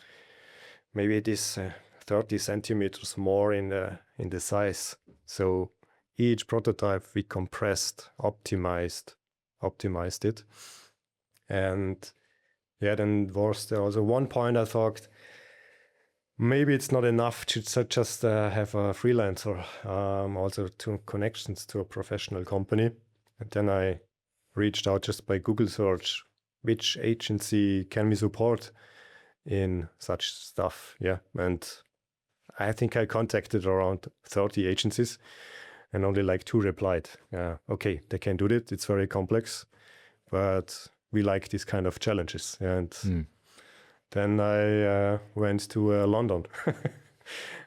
maybe it is 30 centimeters more in the size. So each prototype we compressed, optimized it. And yeah, then was there also one point I thought, maybe it's not enough to just have a freelancer, also to connections to a professional company. And then I reached out just by Google search, which agency can we support in such stuff? Yeah, and I think I contacted around 30 agencies and only like 2 replied, okay, they can do it. It's very complex, but we like these kind of challenges. And then I went to London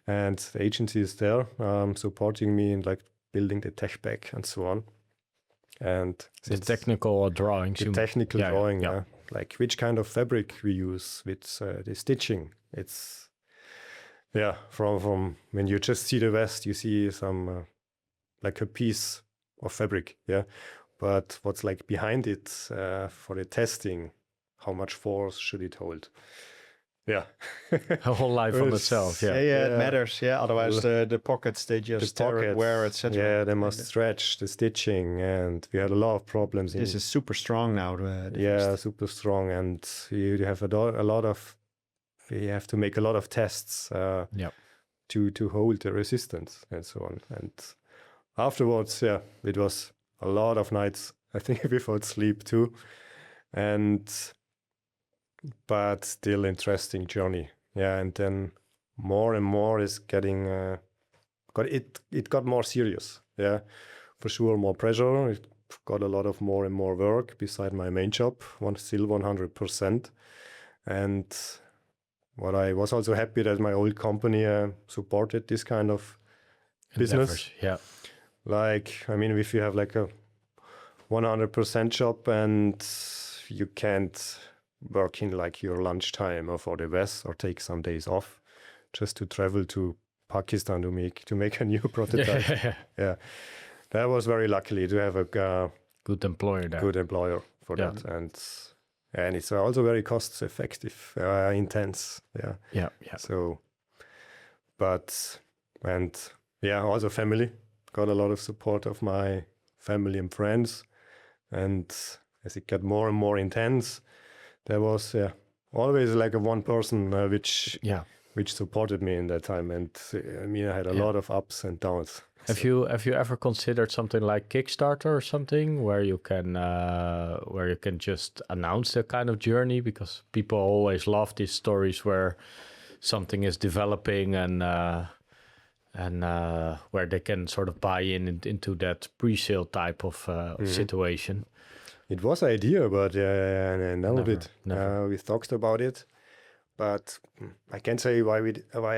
and the agency is there supporting me in like building the tech back and so on. And the technical drawings. The technical drawing, like which kind of fabric we use with the stitching. It's, from when you just see the vest, you see some like a piece of fabric, but what's like behind it for the testing, how much force should it hold? A whole life on itself. It matters. Otherwise, the pockets they just wear, etc. Yeah, they must stretch the stitching, and we had a lot of problems. This is super strong now. Super strong, and you have a lot of. You have to make a lot of tests to hold the resistance and so on. And afterwards, it was a lot of nights, I think, without sleep too. But still interesting journey. And then more and more is getting, it got more serious. For sure, more pressure. It got a lot of more and more work beside my main job, still 100%. And what I was also happy that my old company supported this kind of business. Like, I mean, if you have like a 100% job and you can't work in like your lunchtime or for the vest or take some days off just to travel to Pakistan to make a new prototype. That was very lucky to have a good employer there. Good employer for that. And it's also very cost effective, intense. So, also family. Got a lot of support of my family and friends. And as it got more and more intense, there was always like a one person which supported me in that time. And I mean, I had a lot of ups and downs. Have you ever considered something like Kickstarter or something where you can just announce the kind of journey? Because people always love these stories where something is developing and where they can sort of buy into that pre-sale type of situation. It was an idea, but never. We talked about it, but I can't say why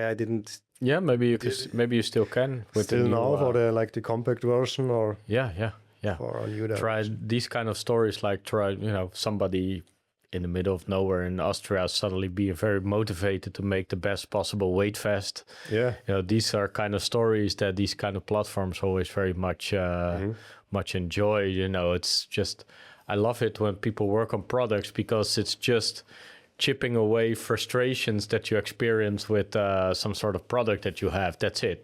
I didn't. Yeah, maybe you still can. Still now for the compact version or for a new try these kind of stories, like somebody in the middle of nowhere in Austria suddenly being very motivated to make the best possible weight vest. These are kind of stories that these kind of platforms always very much enjoy. It's just, I love it when people work on products because it's just chipping away frustrations that you experience with some sort of product that you have. That's it,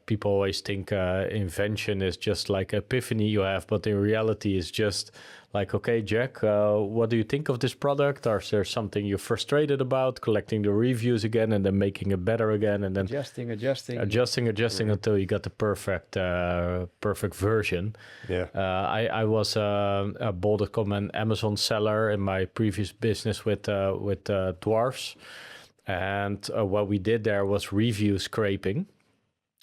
People always think invention is just like epiphany you have, but in reality it's just like, okay, Jack, what do you think of this product? Or is there something you're frustrated about? Collecting the reviews again and then making it better again, and then adjusting until you got the perfect version. I was a Bol.com and Amazon seller in my previous business with dwarfs, And what we did there was review scraping.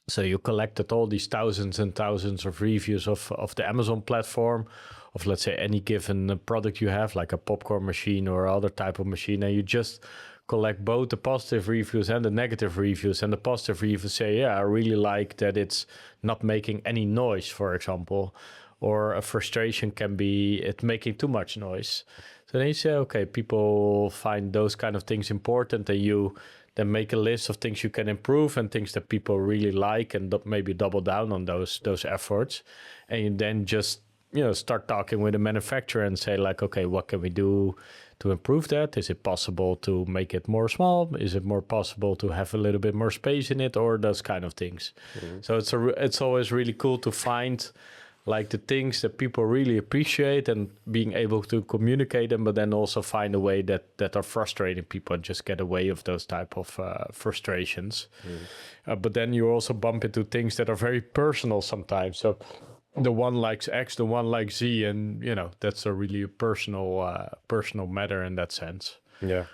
So you collected all these thousands and thousands of reviews of the Amazon platform, of let's say any given product you have, like a popcorn machine or other type of machine, and you just collect both the positive reviews and the negative reviews. And the positive reviews say, yeah, I really like that it's not making any noise, for example, or a frustration can be it making too much noise. So then you say, okay, people find those kind of things important, and you then make a list of things you can improve and things that people really like, and maybe double down on those efforts. And you then just, start talking with the manufacturer and say like, okay, what can we do to improve that? Is it possible to make it more small? Is it more possible to have a little bit more space in it, or those kind of things? So it's always really cool to find like the things that people really appreciate and being able to communicate them, but then also find a way that are frustrating people and just get away of those type of frustrations. But then you also bump into things that are very personal sometimes. So the one likes X, the one likes Z, and that's a really personal matter in that sense. Yeah.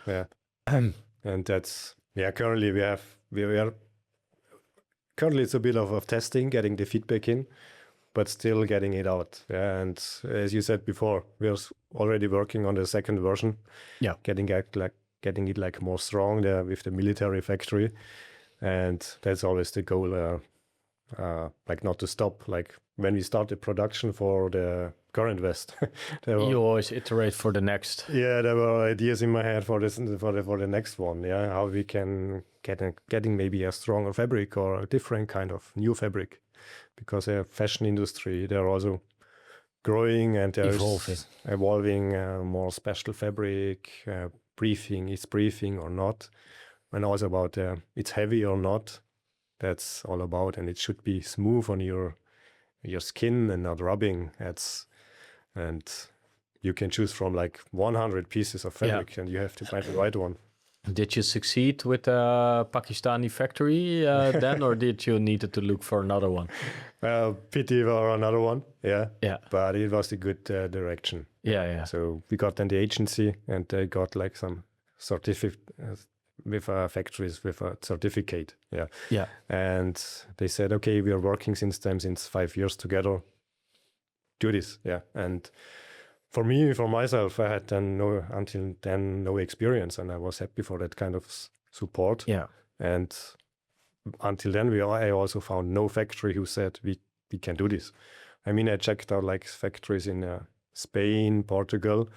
And that's currently we are currently it's a bit of testing, getting the feedback in, but still getting it out. Yeah, and as you said before, we're already working on the second version. Yeah, getting it like more strong there with the military factory, and that's always the goal. Like not to stop. Like when we started production for the current vest, you always iterate for the next. Yeah, there were ideas in my head for this for the next one. Yeah, how we can getting maybe a stronger fabric or a different kind of new fabric. Because the fashion industry, they're also growing and they're evolving more special fabric, briefing or not, and also about it's heavy or not. That's all about, and it should be smooth on your skin and not rubbing. And you can choose from like 100 pieces of fabric, and you have to find the right one. Did you succeed with the Pakistani factory then, or did you need to look for another one? Pity for another one, yeah. But it was a good direction. Yeah. So we got then the agency, and they got like some certificate with factories with a certificate. Yeah. And they said, okay, we are working since 5 years together. Do this, yeah. And for myself, I had until then no experience, and I was happy for that kind of support. Yeah. And until then, I also found no factory who said we can do this. I mean, I checked out like factories in Spain, Portugal,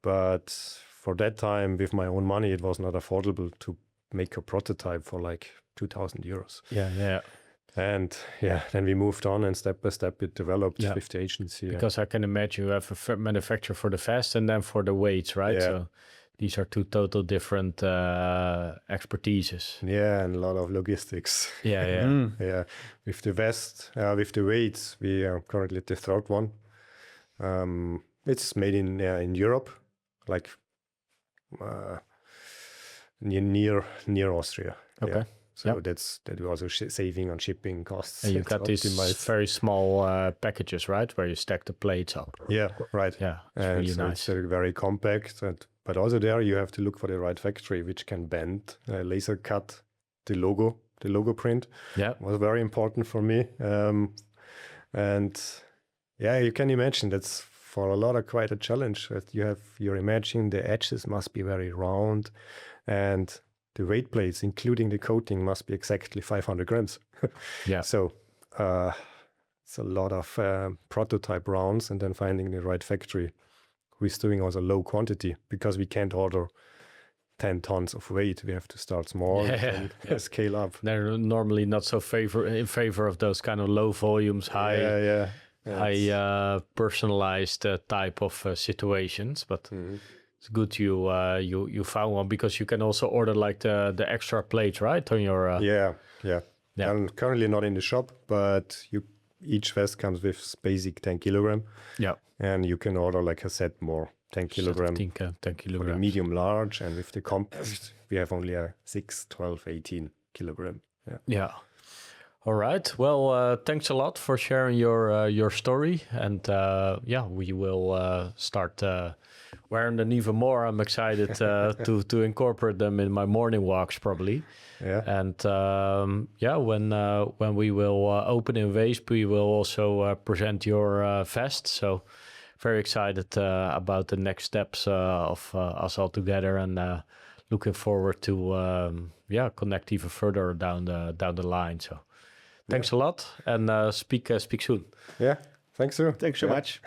but for that time, with my own money, it was not affordable to make a prototype for like 2,000 euros. Yeah. And then we moved on, and step by step it developed with the agency. Because I can imagine you have a manufacturer for the vest and then for the weights, right? Yeah. So these are two total different expertises. Yeah, and a lot of logistics. Yeah. Yeah, with the vest, with the weights, we are currently the third one. It's made in Europe, like near Austria. Okay. Yeah. So that was also saving on shipping costs. And you got these very small packages, right, where you stack the plates up. Yeah, right. Yeah, it's and really so nice. It's very compact, but also there you have to look for the right factory which can bend, laser cut the logo print. Yeah, was very important for me. And yeah, you can imagine that's for a lot of quite a challenge. That you're imagining the edges must be very round, and the weight plates, including the coating, must be exactly 500 grams. Yeah. So it's a lot of prototype rounds, and then finding the right factory who is doing also low quantity, because we can't order 10 tons of weight. We have to start small and scale up. They're normally not so in favor of those kind of low volumes, high personalized type of situations, but. It's good you found one, because you can also order like the extra plate, right, on your yeah. I'm currently not in the shop, but each vest comes with basic 10 kilogram. Yeah, and you can order like a set more 10 kilogram. 10 kilogram. For the medium large, and with the compact we have only a 6, 12, 18 kilogram. Yeah. All right. Well, thanks a lot for sharing your story, and we will start wearing them even more. I'm excited to incorporate them in my morning walks probably. Yeah. And when we will open in Weesp, we will also present your vest. So very excited about the next steps of us all together, and looking forward to connect even further down the line. So thanks a lot, and speak soon. Yeah. Thanks, Sue. Thanks so much.